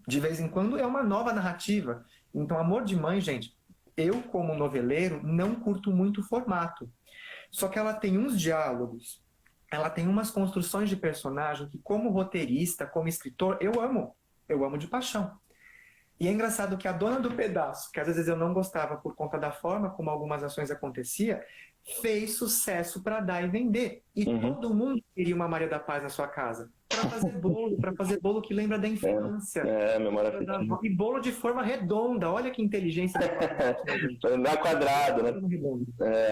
Speaker 2: De vez em quando é uma nova narrativa. Então, Amor de Mãe, gente, eu como noveleiro não curto muito o formato. Só que ela tem uns diálogos, ela tem umas construções de personagem que como roteirista, como escritor, eu amo de paixão. E é engraçado que a dona do pedaço, que às vezes eu não gostava por conta da forma como algumas ações aconteciam, fez sucesso para dar e vender. E todo mundo queria uma Maria da Paz na sua casa. Para fazer bolo que lembra da infância. E bolo de forma redonda. Olha que inteligência.
Speaker 1: Não é quadrado, né?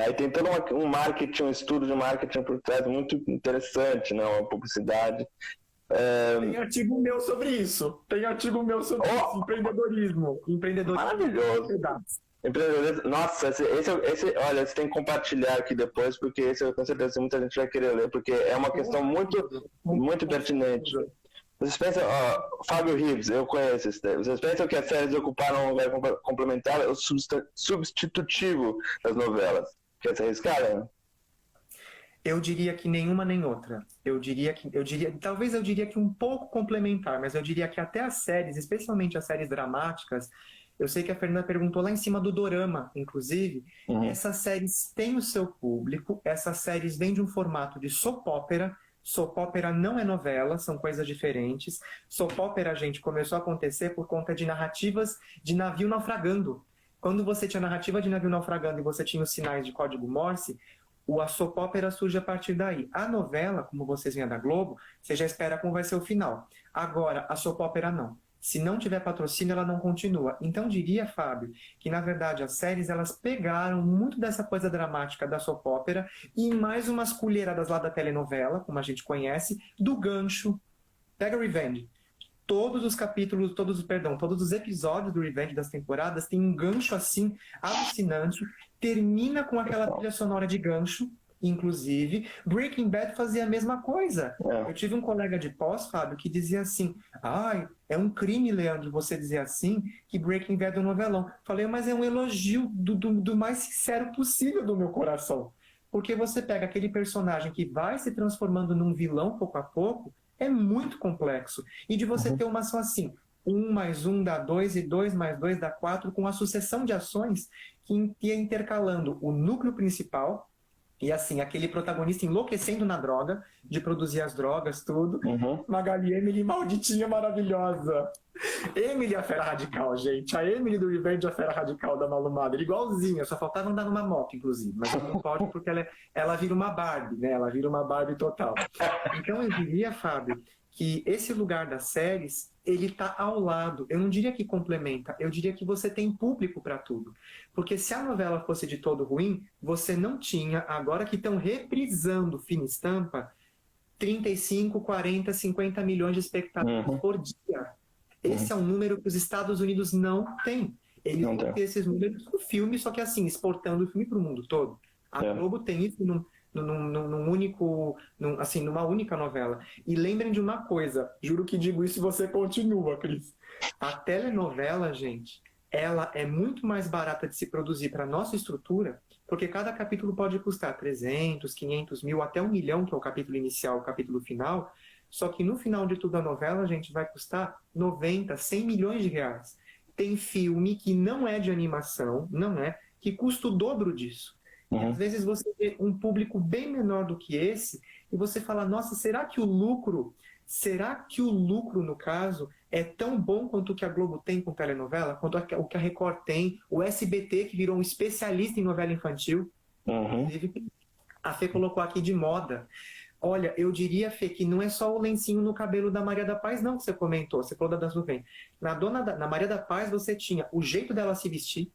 Speaker 1: Aí tem todo um marketing, um estudo de marketing por trás muito interessante, né? Uma publicidade.
Speaker 2: Tem artigo meu sobre isso. Empreendedorismo.
Speaker 1: Maravilhoso. Nossa, olha, você tem que compartilhar aqui depois, porque esse com certeza muita gente vai querer ler, porque é uma questão muito pertinente. Vocês pensam, Fábio Rives, eu conheço esse daí. Vocês pensam que as séries ocuparam um lugar complementar ou substitutivo das novelas? Quer se arriscar?
Speaker 2: Eu diria que nenhuma nem outra. Talvez eu diria que um pouco complementar, mas eu diria que até as séries, especialmente as séries dramáticas, eu sei que a Fernanda perguntou lá em cima do dorama, inclusive, essas séries têm o seu público, essas séries vêm de um formato de soap opera. Soap opera não é novela, são coisas diferentes. Soap opera, gente, começou a acontecer por conta de narrativas de navio naufragando. Quando você tinha narrativa de navio naufragando e você tinha os sinais de código Morse, a soap opera surge a partir daí. A novela, como vocês veem da Globo, você já espera como vai ser o final. Agora, a soap opera não. Se não tiver patrocínio, ela não continua. Então, diria, Fábio, que na verdade as séries elas pegaram muito dessa coisa dramática da soap opera e mais umas colheradas lá da telenovela, como a gente conhece, do gancho. Pega Revenge. Todos os episódios do Revenge das temporadas tem um gancho assim alucinante, termina com aquela trilha sonora de gancho. Inclusive, Breaking Bad fazia a mesma coisa. Eu tive um colega de pós, Fábio, que dizia assim: é um crime, Leandro, você dizer assim, que Breaking Bad é um novelão. Falei, mas é um elogio do mais sincero possível do meu coração. Porque você pega aquele personagem que vai se transformando num vilão pouco a pouco, é muito complexo. E de você ter uma ação assim, 1 mais 1 dá 2 e 2 mais 2 dá 4, com a sucessão de ações que ia intercalando o núcleo principal. E assim, aquele protagonista enlouquecendo na droga, de produzir as drogas, tudo. Magali Emily, malditinha maravilhosa. Emily, a fera radical, gente. A Emily do Revenge, a fera radical da Malu Mader. Igualzinha, só faltava andar numa moto, inclusive. Mas não pode porque ela vira uma Barbie, né? Ela vira uma Barbie total. Então eu diria, Fábio, que esse lugar das séries, ele está ao lado. Eu não diria que complementa, eu diria que você tem público para tudo. Porque se a novela fosse de todo ruim, você não tinha, agora que estão reprisando Fina Estampa, 35, 40, 50 milhões de espectadores por dia. Esse é um número que os Estados Unidos não têm. Eles vão ter esses números no filme, só que assim, exportando o filme para o mundo todo. A Globo tem isso numa única novela. E lembrem de uma coisa, juro que digo isso e você continua, Cris. A telenovela, gente, ela é muito mais barata de se produzir para nossa estrutura, porque cada capítulo pode custar 300, 500 mil, até 1 milhão, que é o capítulo inicial, o capítulo final. Só que no final de tudo a novela, gente, vai custar 90, 100 milhões de reais. Tem filme que não é de animação, que custa o dobro disso. E às vezes você vê um público bem menor do que esse e você fala, nossa, será que o lucro, no caso, é tão bom quanto o que a Globo tem com telenovela, quanto o que a Record tem, o SBT, que virou um especialista em novela infantil. Inclusive, a Fê colocou aqui de moda. Olha, eu diria, Fê, que não é só o lencinho no cabelo da Maria da Paz, não, que você comentou, você falou da Dança do Ventre. Na Maria da Paz você tinha o jeito dela se vestir.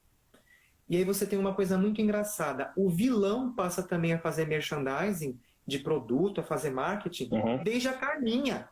Speaker 2: E aí você tem uma coisa muito engraçada. O vilão passa também a fazer merchandising de produto, a fazer marketing, desde a Carminha.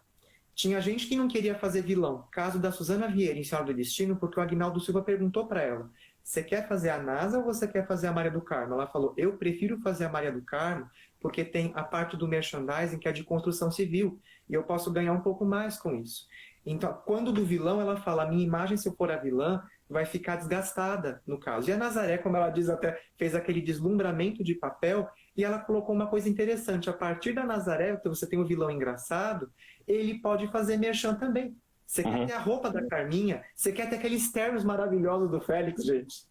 Speaker 2: Tinha gente que não queria fazer vilão. Caso da Suzana Vieira em Senhora do Destino, porque o Agnaldo Silva perguntou para ela, você quer fazer a NASA ou você quer fazer a Maria do Carmo? Ela falou, eu prefiro fazer a Maria do Carmo porque tem a parte do merchandising que é de construção civil. E eu posso ganhar um pouco mais com isso. Então, quando do vilão, ela fala, a minha imagem, se eu for a vilã, vai ficar desgastada, no caso. E a Nazaré, como ela diz até, fez aquele deslumbramento de papel e ela colocou uma coisa interessante. A partir da Nazaré, você tem o vilão engraçado, ele pode fazer merchan também. Você quer ter a roupa da Carminha, você quer ter aqueles ternos maravilhosos do Félix, gente.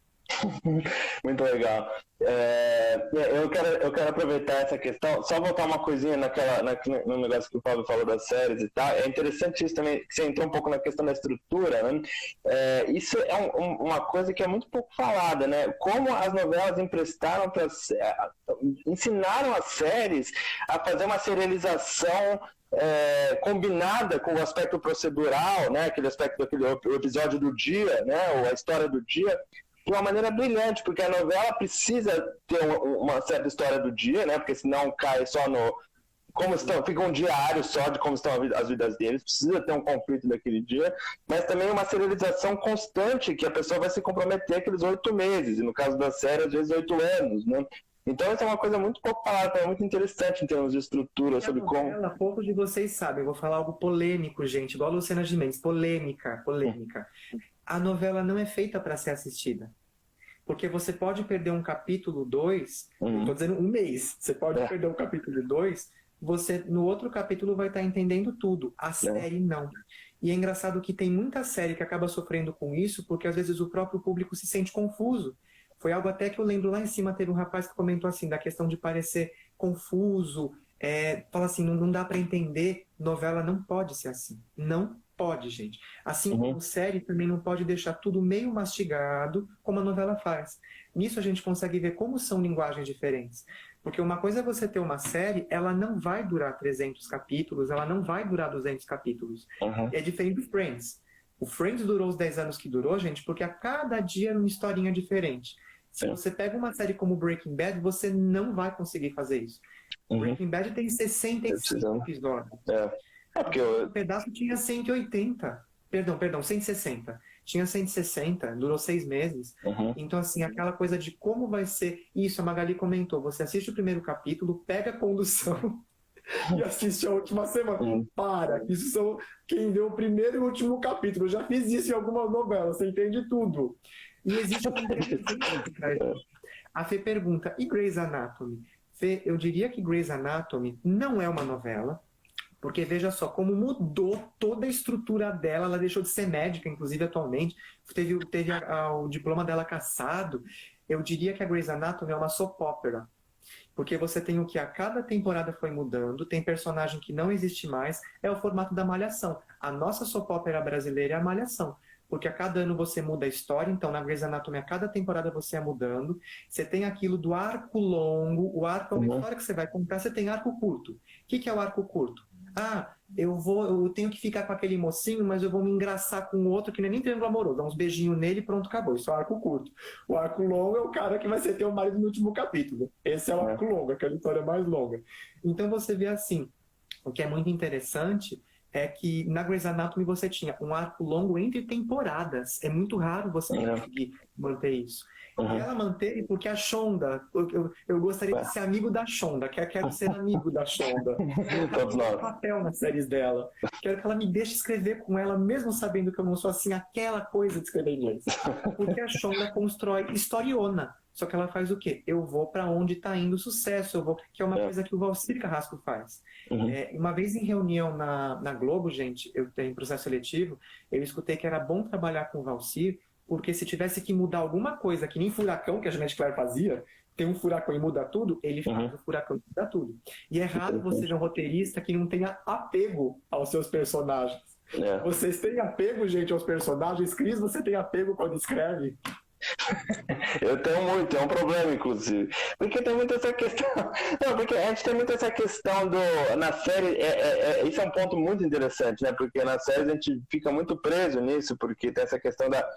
Speaker 1: Muito legal. Eu quero aproveitar essa questão, só voltar uma coisinha no negócio que o Pablo falou das séries e tal. É interessante isso também, que você entrou um pouco na questão da estrutura, né? Isso é uma coisa que é muito pouco falada, né? Como as novelas ensinaram as séries a fazer uma serialização combinada com o aspecto procedural, né? Aquele aspecto daquele episódio do dia, né? Ou a história do dia, de uma maneira brilhante, porque a novela precisa ter uma certa história do dia, né? Porque senão cai só como estão, fica um diário só de como estão as vidas deles, precisa ter um conflito daquele dia, mas também uma serialização constante que a pessoa vai se comprometer aqueles 8 meses, e no caso da série, às vezes 8 anos, né? Então, isso é uma coisa muito pouco falada, é muito interessante em termos de estrutura, sobre como...
Speaker 2: Poucos de vocês sabem, eu vou falar algo polêmico, gente, igual a Luciana Gimenez, polêmica. A novela não é feita para ser assistida. Porque você pode perder um capítulo 2, estou dizendo um mês, você pode perder um capítulo 2, você no outro capítulo vai estar entendendo tudo. A série não. E é engraçado que tem muita série que acaba sofrendo com isso, porque às vezes o próprio público se sente confuso. Foi algo até que eu lembro lá em cima, teve um rapaz que comentou assim, da questão de parecer confuso, fala assim, não dá para entender, novela não pode ser assim. Não pode, gente. Assim como série também não pode deixar tudo meio mastigado, como a novela faz. Nisso a gente consegue ver como são linguagens diferentes. Porque uma coisa é você ter uma série, ela não vai durar 300 capítulos, ela não vai durar 200 capítulos. É diferente do Friends. O Friends durou os 10 anos que durou, gente, porque a cada dia era uma historinha diferente. Se você pega uma série como Breaking Bad, você não vai conseguir fazer isso. Breaking Bad tem 65 episódios.
Speaker 1: Porque
Speaker 2: o pedaço tinha 180. Perdão, 160. Tinha 160, durou 6 meses. Então, assim, aquela coisa de como vai ser... Isso, a Magali comentou. Você assiste o primeiro capítulo, pega a condução e assiste a última semana. Para, isso são quem deu o primeiro e o último capítulo. Eu já fiz isso em algumas novelas, você entende tudo. E existe uma A Fê pergunta, e Grey's Anatomy? Fê, eu diria que Grey's Anatomy não é uma novela, porque veja só como mudou toda a estrutura dela, ela deixou de ser médica, inclusive atualmente, teve o diploma dela cassado. Eu diria que a Grey's Anatomy é uma soap opera, porque você tem o que a cada temporada foi mudando, tem personagem que não existe mais, é o formato da Malhação. A nossa soap opera brasileira é a Malhação, porque a cada ano você muda a história, então na Grey's Anatomy a cada temporada você é mudando, você tem aquilo do arco longo, o arco é uma história que você vai contar, você tem arco curto. O que é o arco curto? Eu tenho que ficar com aquele mocinho, mas eu vou me engraçar com o outro que não é nem triângulo amoroso, dá uns beijinhos nele e pronto, acabou. Isso é o arco curto. O arco longo é o cara que vai ser teu marido no último capítulo. Esse é o arco longo, aquela história mais longa. Então você vê assim, o que é muito interessante é que na Grey's Anatomy você tinha um arco longo entre temporadas. É muito raro você conseguir manter isso. E ela manteve porque a Shonda, eu gostaria de ser amigo da Shonda, quero ser amigo da Shonda.
Speaker 1: Todos nós.
Speaker 2: Papel nas séries dela. Quero que ela me deixe escrever com ela, mesmo sabendo que eu não sou assim, aquela coisa de escrever inglês. Porque a Shonda constrói historiona. Só que ela faz o quê? Eu vou para onde está indo o sucesso, que é uma coisa que o Valcir Carrasco faz. Uma vez em reunião na Globo, gente, eu tenho processo seletivo, eu escutei que era bom trabalhar com o Valcir, porque se tivesse que mudar alguma coisa, que nem furacão, que a Jeanette Claire fazia, tem um furacão e muda tudo, ele faz o furacão e muda tudo. E é raro você ver um roteirista que não tenha apego aos seus personagens. Vocês têm apego, gente, aos personagens? Cris, você tem apego quando escreve?
Speaker 1: Eu tenho muito, é um problema, inclusive. Porque tem muito essa questão. Não, porque a gente tem muito essa questão na série, isso é um ponto muito interessante, né? Porque na série a gente fica muito preso nisso, porque tem essa questão da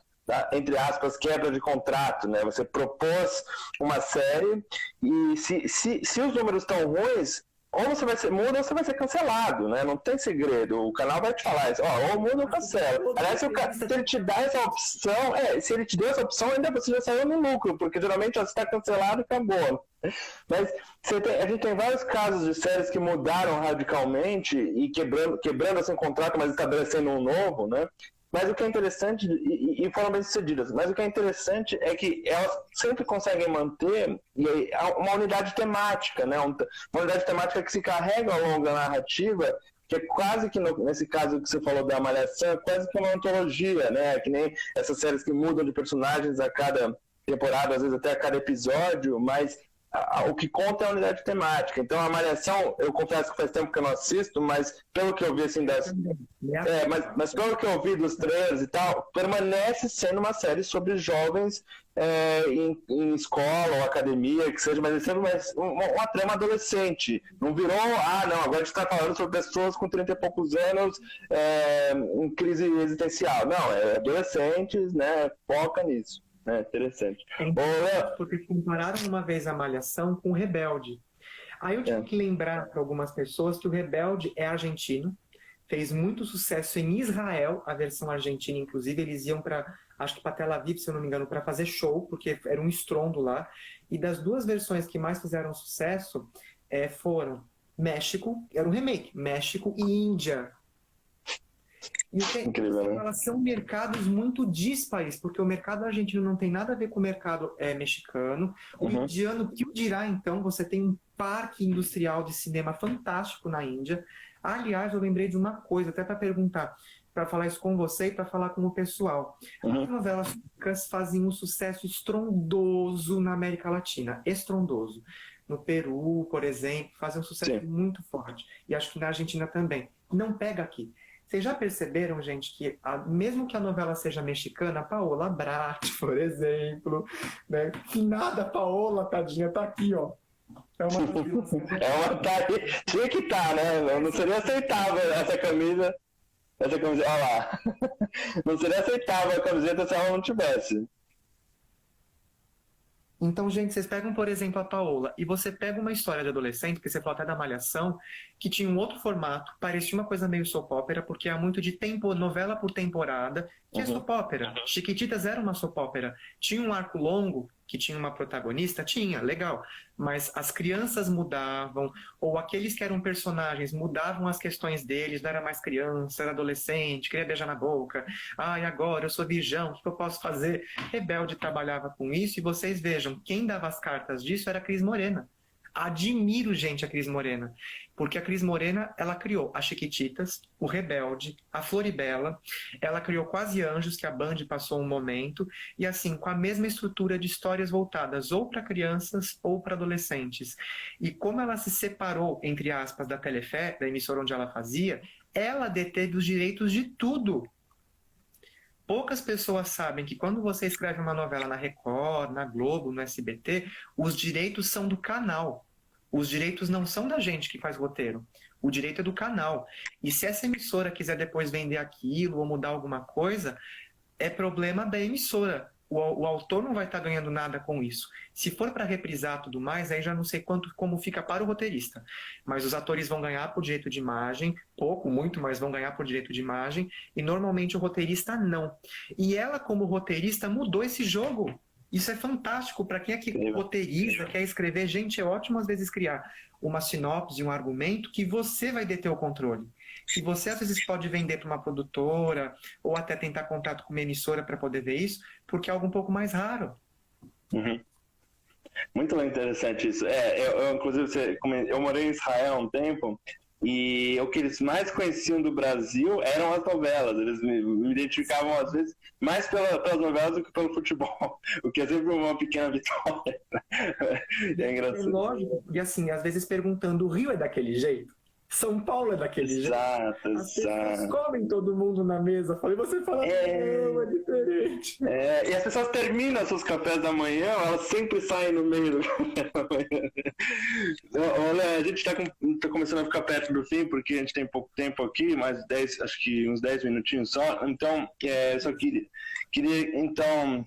Speaker 1: entre aspas, quebra de contrato, né? Você propôs uma série e se os números estão ruins, ou você vai ser muda ou você vai ser cancelado, né? Não tem segredo. O canal vai te falar isso, ou muda ou cancela. Aliás, se ele te dá essa opção, se ele te deu essa opção, ainda você já saiu no lucro, porque geralmente você está cancelado e acabou. Mas a gente tem vários casos de séries que mudaram radicalmente e quebrando assim, contrato, mas estabelecendo um novo, né? Mas o que é interessante, e foram bem sucedidas, mas o que é interessante é que elas sempre conseguem manter uma unidade temática, né? Uma unidade temática que se carrega ao longo da narrativa, que é quase que, nesse caso que você falou da Malhação, é quase que uma antologia, né? Que nem essas séries que mudam de personagens a cada temporada, às vezes até a cada episódio, mas o que conta é a unidade temática. Então a Malhação, eu confesso que faz tempo que eu não assisto, mas pelo que eu vi assim mas pelo que eu vi dos trailers e tal, permanece sendo uma série sobre jovens em escola ou academia, que seja, mas é sempre uma trama adolescente. Não virou, não, agora a gente está falando sobre pessoas com 30 e poucos anos em crise existencial. Não, adolescentes, né, foca nisso. Interessante.
Speaker 2: Porque compararam uma vez a Malhação com Rebelde. Aí eu tive que lembrar para algumas pessoas que o Rebelde é argentino, fez muito sucesso em Israel, a versão argentina, inclusive, eles iam para, acho que para Tel Aviv, se eu não me engano, para fazer show, porque era um estrondo lá. E das duas versões que mais fizeram sucesso foram México, era um remake, México e Índia. E o que
Speaker 1: Incrível, né?
Speaker 2: elas são mercados muito díspares, porque o mercado argentino não tem nada a ver com o mercado mexicano. O indiano, que o dirá então, você tem um parque industrial de cinema fantástico na Índia. Aliás, eu lembrei de uma coisa, até para perguntar, para falar isso com você e para falar com o pessoal. As novelas turcas faziam um sucesso estrondoso na América Latina, estrondoso. No Peru, por exemplo, fazem um sucesso muito forte. E acho que na Argentina também. Não pega aqui. Vocês já perceberam, gente, que mesmo que a novela seja mexicana, a Paola Brat, por exemplo, né? Finada Paola, tadinha, tá aqui, ó. É uma
Speaker 1: tinha que estar, né? Não seria aceitável essa camisa. Olha lá. Não seria aceitável a camiseta se ela não tivesse.
Speaker 2: Então, gente, vocês pegam, por exemplo, a Paola, e você pega uma história de adolescente, que você falou até da Malhação, que tinha um outro formato, parecia uma coisa meio soap opera, porque há muito de novela por temporada, que é soap opera. Chiquititas era uma soap opera. Tinha um arco longo, que tinha uma protagonista? Tinha, legal. Mas as crianças mudavam, ou aqueles que eram personagens mudavam as questões deles, não era mais criança, era adolescente, queria beijar na boca. Ai, agora eu sou virgão, o que eu posso fazer? Rebelde trabalhava com isso, e vocês vejam, quem dava as cartas disso era a Cris Morena. Admiro, gente, a Cris Morena, porque a Cris Morena, ela criou a Chiquititas, o Rebelde, a Floribela, ela criou Quase Anjos, que a Band passou um momento, e assim, com a mesma estrutura de histórias voltadas ou para crianças ou para adolescentes. E como ela se separou, entre aspas, da Telefé, da emissora onde ela fazia, ela deteve os direitos de tudo. Poucas pessoas sabem que quando você escreve uma novela na Record, na Globo, no SBT, os direitos são do canal. Os direitos não são da gente que faz roteiro. O direito é do canal. E se essa emissora quiser depois vender aquilo ou mudar alguma coisa, é problema da emissora. O autor não vai estar ganhando nada com isso. Se for para reprisar tudo mais, aí já não sei como fica para o roteirista. Mas os atores vão ganhar por direito de imagem, pouco, muito, mas vão ganhar por direito de imagem, e normalmente o roteirista não. E ela, como roteirista, mudou esse jogo. Isso é fantástico para quem é que roteiriza, quer escrever. Gente, é ótimo às vezes criar uma sinopse, um argumento que você vai deter o controle. E você às vezes pode vender para uma produtora ou até tentar contato com uma emissora para poder ver isso, porque é algo um pouco mais raro.
Speaker 1: Muito interessante isso. Inclusive, eu morei em Israel há um tempo e o que eles mais conheciam do Brasil eram as novelas. Eles me identificavam, às vezes, mais pelas novelas do que pelo futebol, o que é sempre uma pequena vitória. É engraçado.
Speaker 2: É lógico. E assim, às vezes perguntando, o Rio é daquele jeito? São Paulo é daquele jeito? As pessoas comem todo mundo na mesa. Falei, você fala, não, é diferente.
Speaker 1: E as pessoas terminam seus cafés da manhã, elas sempre saem no meio do café da manhã. Olha, a gente está começando a ficar perto do fim, porque a gente tem pouco tempo aqui, acho que uns 10 minutinhos só. Então, só queria então,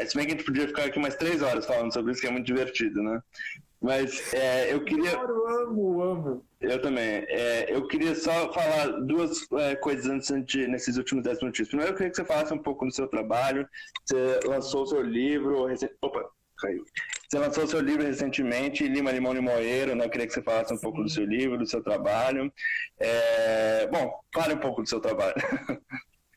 Speaker 1: se bem que a gente podia ficar aqui mais 3 horas falando sobre isso, que é muito divertido, né? Mas eu queria...
Speaker 2: Eu amo.
Speaker 1: Eu também. Eu queria só falar duas coisas nesses últimos 10 minutinhos. Primeiro, eu queria que você falasse um pouco do seu trabalho. Você lançou o seu livro... Opa, caiu. Você lançou o seu livro recentemente, Lima, Limão, Limoeiro, né? Eu queria que você falasse um pouco do seu livro, do seu trabalho. Bom, fale um pouco do seu trabalho.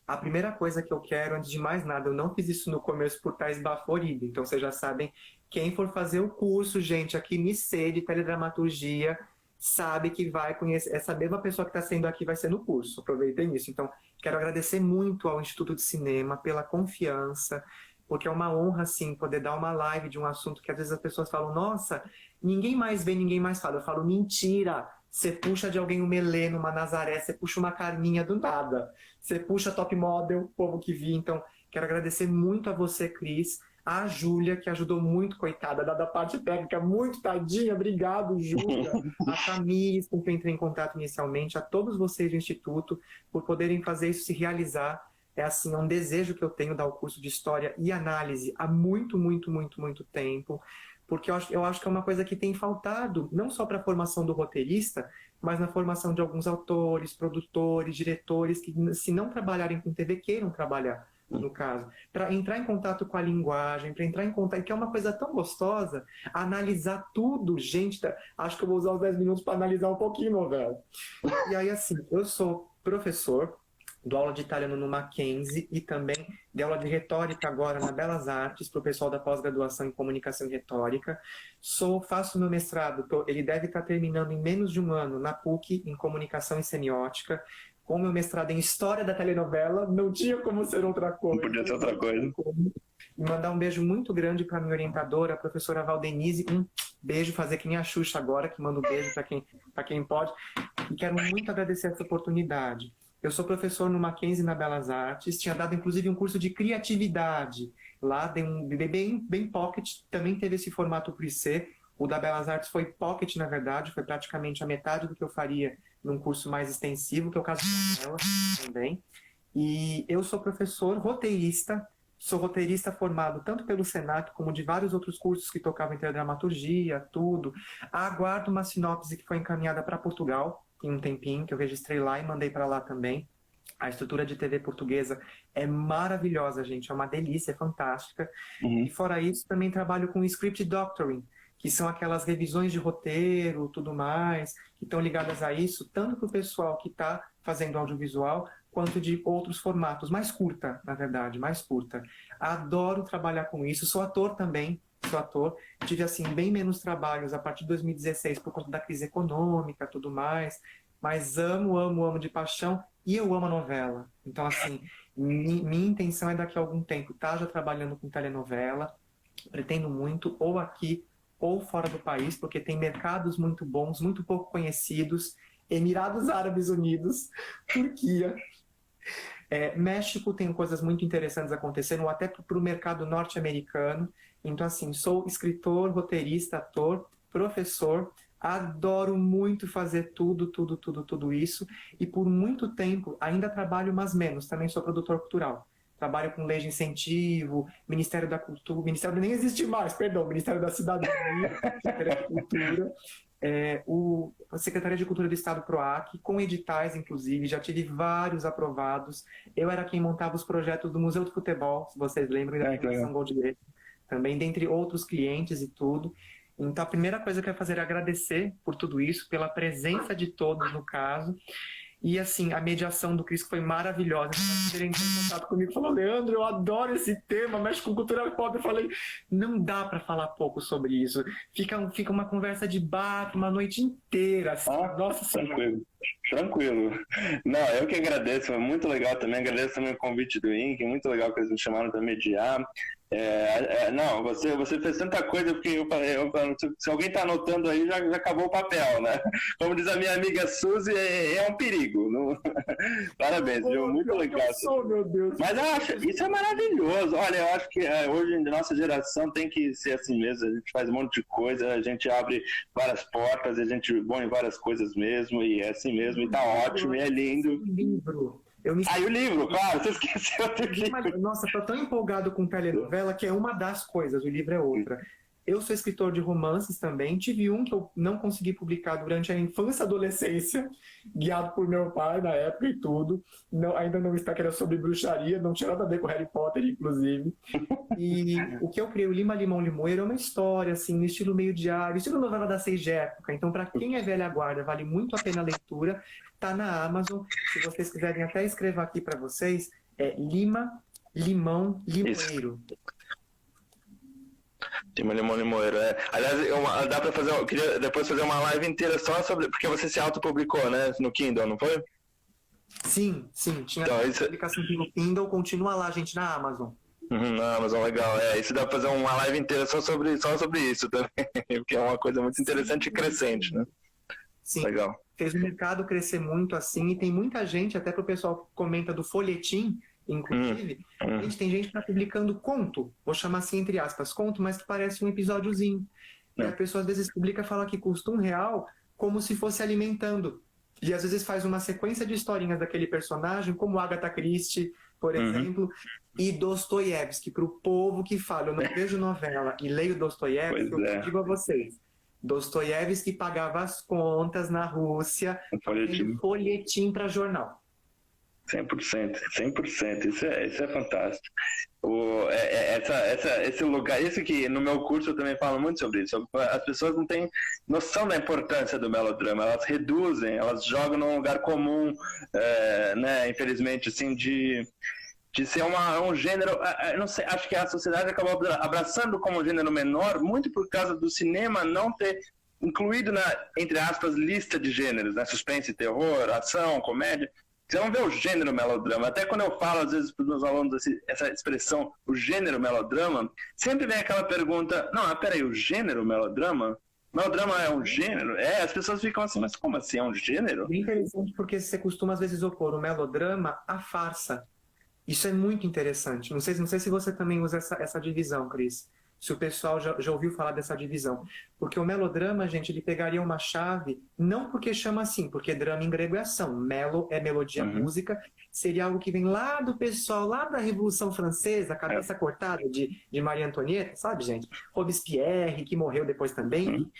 Speaker 2: A primeira coisa que eu quero, antes de mais nada, eu não fiz isso no começo por estar esbaforido. Então, vocês já sabem, quem for fazer o curso, gente, aqui no IC de Teledramaturgia, sabe que vai conhecer, essa mesma pessoa que está sendo aqui vai ser no curso. Aproveitem isso. Então, quero agradecer muito ao Instituto de Cinema pela confiança, porque é uma honra, assim, poder dar uma live de um assunto que às vezes as pessoas falam, nossa, ninguém mais vê, ninguém mais fala. Eu falo, mentira! Você puxa de alguém um Meleno, uma Nazaré, você puxa uma Carminha do nada. Você puxa Top Model, o povo que vi. Então, quero agradecer muito a você, Cris, a Júlia, que ajudou muito, coitada, da parte técnica, muito tadinha, obrigado, Júlia, a Tamires, com quem entrei em contato inicialmente, a todos vocês do Instituto, por poderem fazer isso se realizar. É assim, é um desejo que eu tenho dar o curso de História e Análise há muito, muito, muito, muito tempo, porque eu acho que é uma coisa que tem faltado, não só para a formação do roteirista, mas na formação de alguns autores, produtores, diretores, que se não trabalharem com TV, queiram trabalhar, no caso. Para entrar em contato com a linguagem, para entrar em contato, que é uma coisa tão gostosa, analisar tudo, gente. Acho que eu vou usar os 10 minutos para analisar um pouquinho novela. E aí, assim, eu sou professor, dou aula de italiano no Mackenzie e também dei aula de retórica agora na Belas Artes para o pessoal da pós-graduação em comunicação e retórica. Faço meu mestrado, ele deve estar terminando em menos de um ano na PUC em comunicação e semiótica. Com meu mestrado em história da telenovela, não tinha como ser outra coisa.
Speaker 1: Não podia ser outra coisa.
Speaker 2: E mandar um beijo muito grande para minha orientadora, a professora Valdenise. Um beijo, fazer que nem a Xuxa agora, que manda um beijo para quem pode. E quero muito agradecer essa oportunidade. Eu sou professor no Mackenzie na Belas Artes, tinha dado inclusive um curso de criatividade. Lá dei um bem pocket, também teve esse formato por IC. O da Belas Artes foi pocket, na verdade, foi praticamente a metade do que eu faria num curso mais extensivo, que é o caso dela também. E eu sou professor roteirista, sou roteirista formado tanto pelo Senac como de vários outros cursos que tocavam em dramaturgia, tudo. Aguardo uma sinopse que foi encaminhada para Portugal, tem um tempinho, que eu registrei lá e mandei para lá também. A estrutura de TV portuguesa é maravilhosa, gente, é uma delícia, é fantástica. E fora isso, também trabalho com script doctoring, que são aquelas revisões de roteiro, tudo mais, que estão ligadas a isso, tanto para o pessoal que está fazendo audiovisual, quanto de outros formatos, mais curta, na verdade, mais curta. Adoro trabalhar com isso, sou ator também, tive assim bem menos trabalhos a partir de 2016 por conta da crise econômica, tudo mais, mas amo de paixão e eu amo a novela. Então assim, minha intenção é daqui a algum tempo estar já trabalhando com telenovela, pretendo muito, ou aqui ou fora do país, porque tem mercados muito bons, muito pouco conhecidos, Emirados Árabes Unidos, Turquia, México tem coisas muito interessantes acontecendo, até para o mercado norte-americano. Então, assim, sou escritor, roteirista, ator, professor, adoro muito fazer tudo isso, e por muito tempo ainda trabalho, mas menos, também sou produtor cultural. Trabalho com lei de incentivo, Ministério da Cultura, Ministério nem existe mais, perdão, Ministério da Cidadania, Secretaria de Cultura, a Secretaria de Cultura do Estado PROAC, com editais, inclusive, já tive vários aprovados. Eu era quem montava os projetos do Museu do Futebol, se vocês lembram, da Fundação Gol Direito, também, dentre outros clientes e tudo. Então, a primeira coisa que eu quero fazer é agradecer por tudo isso, pela presença de todos no caso. E, assim, a mediação do Cris foi maravilhosa. Ele entrou em contato comigo e falou: Leandro, eu adoro esse tema, mexe com cultura pop. Eu falei: não dá para falar pouco sobre isso. Fica uma conversa de bar, uma noite inteira. Assim. Nossa Senhora.
Speaker 1: Tranquilo. Não, eu que agradeço, foi muito legal também. Agradeço também o convite do INC, muito legal que eles me chamaram para mediar. Não, você fez tanta coisa, porque se alguém está anotando aí, já acabou o papel, né? Como diz a minha amiga Suzy, é um perigo. Não... Parabéns, viu? Muito legal.
Speaker 2: Meu Deus.
Speaker 1: Mas eu acho, isso é maravilhoso. Olha, eu acho que hoje, na nossa geração, tem que ser assim mesmo. A gente faz um monte de coisa, a gente abre várias portas, a gente é bom em várias coisas mesmo, e é assim mesmo, e tá ótimo, e é lindo.
Speaker 2: Livro.
Speaker 1: E o livro, claro, você esqueceu do livro.
Speaker 2: Nossa, tô tão empolgado com telenovela que é uma das coisas, o livro é outra. Eu sou escritor de romances também, tive um que eu não consegui publicar durante a infância e adolescência, guiado por meu pai na época e tudo. Ainda não está, que era sobre bruxaria, não tinha nada a ver com Harry Potter, inclusive. E o que eu criei, o Lima Limão Limoeiro, é uma história, assim, no estilo meio diário, estilo novela das 6 de época. Então, para quem é velha guarda, vale muito a pena a leitura. Tá na Amazon, se vocês quiserem até escrever aqui para vocês, é Lima Limão Limoeiro.
Speaker 1: Lima Limão Limoeiro, Aliás, dá pra fazer, eu queria depois fazer uma live inteira só sobre, porque você se autopublicou, né, no Kindle, não foi?
Speaker 2: Sim, tinha
Speaker 1: então,
Speaker 2: publicação no Kindle, continua lá, gente, na Amazon.
Speaker 1: Na Amazon, legal, isso dá pra fazer uma live inteira só sobre isso também, porque é uma coisa muito interessante e crescente, né?
Speaker 2: Sim,
Speaker 1: legal.
Speaker 2: Fez o mercado crescer muito assim, e tem muita gente, até pro pessoal que comenta do folhetim, inclusive, tem gente que está publicando conto, vou chamar assim entre aspas, conto, mas que parece um episódiozinho. E a pessoa às vezes publica e fala que custa R$1 como se fosse alimentando. E às vezes faz uma sequência de historinhas daquele personagem, como Agatha Christie, por exemplo, e Dostoiévski, para o povo que fala, eu não vejo novela e leio Dostoiévski, eu digo a vocês, Dostoiévski pagava as contas na Rússia, fazendo folhetim para jornal.
Speaker 1: 100%, 100%, isso é fantástico. Esse lugar, isso que no meu curso eu também falo muito sobre isso. As pessoas não têm noção da importância do melodrama, elas reduzem, elas jogam num lugar comum, né, infelizmente, assim, de ser um gênero, não sei, acho que a sociedade acabou abraçando como um gênero menor, muito por causa do cinema não ter incluído na, entre aspas, lista de gêneros, né, suspense, terror, ação, comédia. Você não vê o gênero melodrama. Até quando eu falo, às vezes, para os meus alunos essa expressão, o gênero melodrama, sempre vem aquela pergunta, não, peraí, o gênero melodrama? Melodrama é um gênero? As pessoas ficam assim, mas como assim, é um gênero?
Speaker 2: É interessante porque você costuma, às vezes, opor o melodrama à farsa. Isso é muito interessante. Não sei se você também usa essa divisão, Cris. Se o pessoal já ouviu falar dessa divisão. Porque o melodrama, gente, ele pegaria uma chave, não porque chama assim, porque drama em grego é ação. Melo é melodia, música. Seria algo que vem lá do pessoal, lá da Revolução Francesa, a cabeça cortada de Maria Antonieta, sabe, gente? Robespierre, que morreu depois também.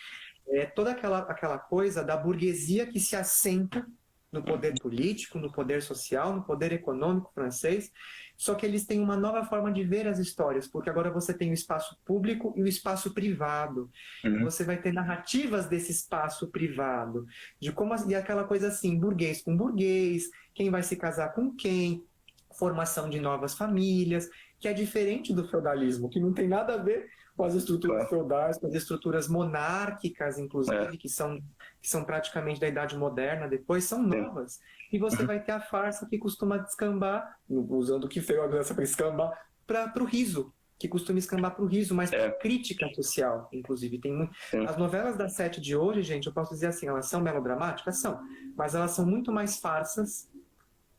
Speaker 2: Toda aquela coisa da burguesia que se assenta no poder político, no poder social, no poder econômico francês, só que eles têm uma nova forma de ver as histórias, porque agora você tem o espaço público e o espaço privado. Você vai ter narrativas desse espaço privado, de como e aquela coisa assim, burguês com burguês, quem vai se casar com quem, formação de novas famílias, que é diferente do feudalismo, que não tem nada a ver com as estruturas feudais, com as estruturas monárquicas, inclusive, que são praticamente da Idade Moderna, depois são novas. E você vai ter a farsa que costuma descambar, usando o que feio a dança para escambar, para o riso, que costuma escambar para o riso, mas para crítica social, inclusive. As novelas da Sete de hoje, gente, eu posso dizer assim, elas são melodramáticas? São, mas elas são muito mais farsas,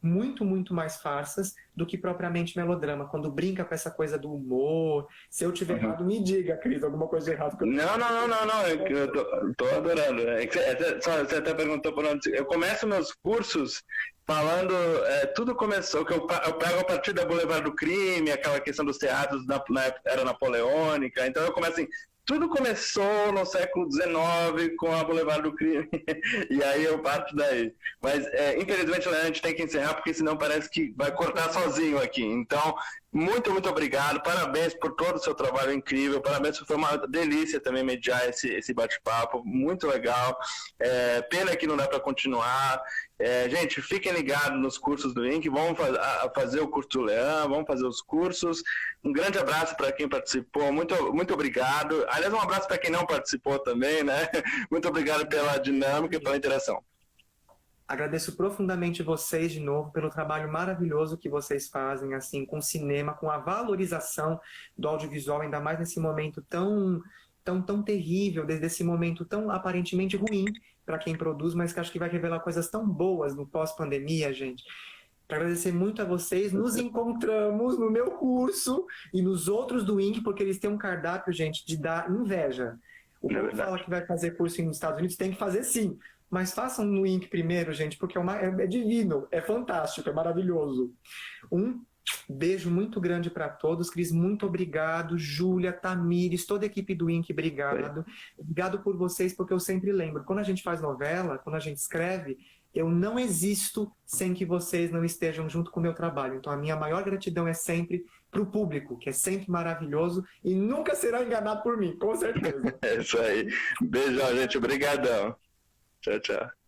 Speaker 2: muito, muito mais farsas do que propriamente melodrama, quando brinca com essa coisa do humor. Se eu tiver errado, me diga, Cris, alguma coisa de errado.
Speaker 1: Não, eu tô adorando. Você até perguntou por onde... Eu começo meus cursos falando, tudo começou, que eu pego a partir da Boulevard do Crime, aquela questão dos teatros na era napoleônica, então eu começo assim, tudo começou no século XIX com a Boulevard do Crime, e aí eu parto daí. Mas, infelizmente, a gente tem que encerrar, porque senão parece que vai cortar sozinho aqui. Então, muito, muito obrigado. Parabéns por todo o seu trabalho incrível. Parabéns, foi uma delícia também mediar esse bate-papo. Muito legal. Pena que não dá para continuar. Gente, fiquem ligados nos cursos do INC. Vamos fazer o curso do Leão, vamos fazer os cursos. Um grande abraço para quem participou. Muito, muito obrigado. Aliás, um abraço para quem não participou também, né? Muito obrigado pela dinâmica e pela interação.
Speaker 2: Agradeço profundamente vocês de novo pelo trabalho maravilhoso que vocês fazem assim com o cinema, com a valorização do audiovisual, ainda mais nesse momento tão terrível, desde esse momento tão aparentemente ruim para quem produz, mas que acho que vai revelar coisas tão boas no pós-pandemia, gente. Para agradecer muito a vocês, nos encontramos no meu curso e nos outros do INC, porque eles têm um cardápio, gente, de dar inveja. O povo fala que vai fazer curso nos Estados Unidos, tem que fazer sim. Mas façam no INC primeiro, gente, porque é divino, é fantástico, é maravilhoso. Um beijo muito grande para todos. Cris, muito obrigado. Júlia, Tamires, toda a equipe do INC, obrigado. Obrigado por vocês, porque eu sempre lembro, quando a gente faz novela, quando a gente escreve, eu não existo sem que vocês não estejam junto com o meu trabalho. Então a minha maior gratidão é sempre para o público, que é sempre maravilhoso e nunca será enganado por mim, com certeza.
Speaker 1: É isso aí. Beijão, gente. Obrigadão. Tchau, tchau.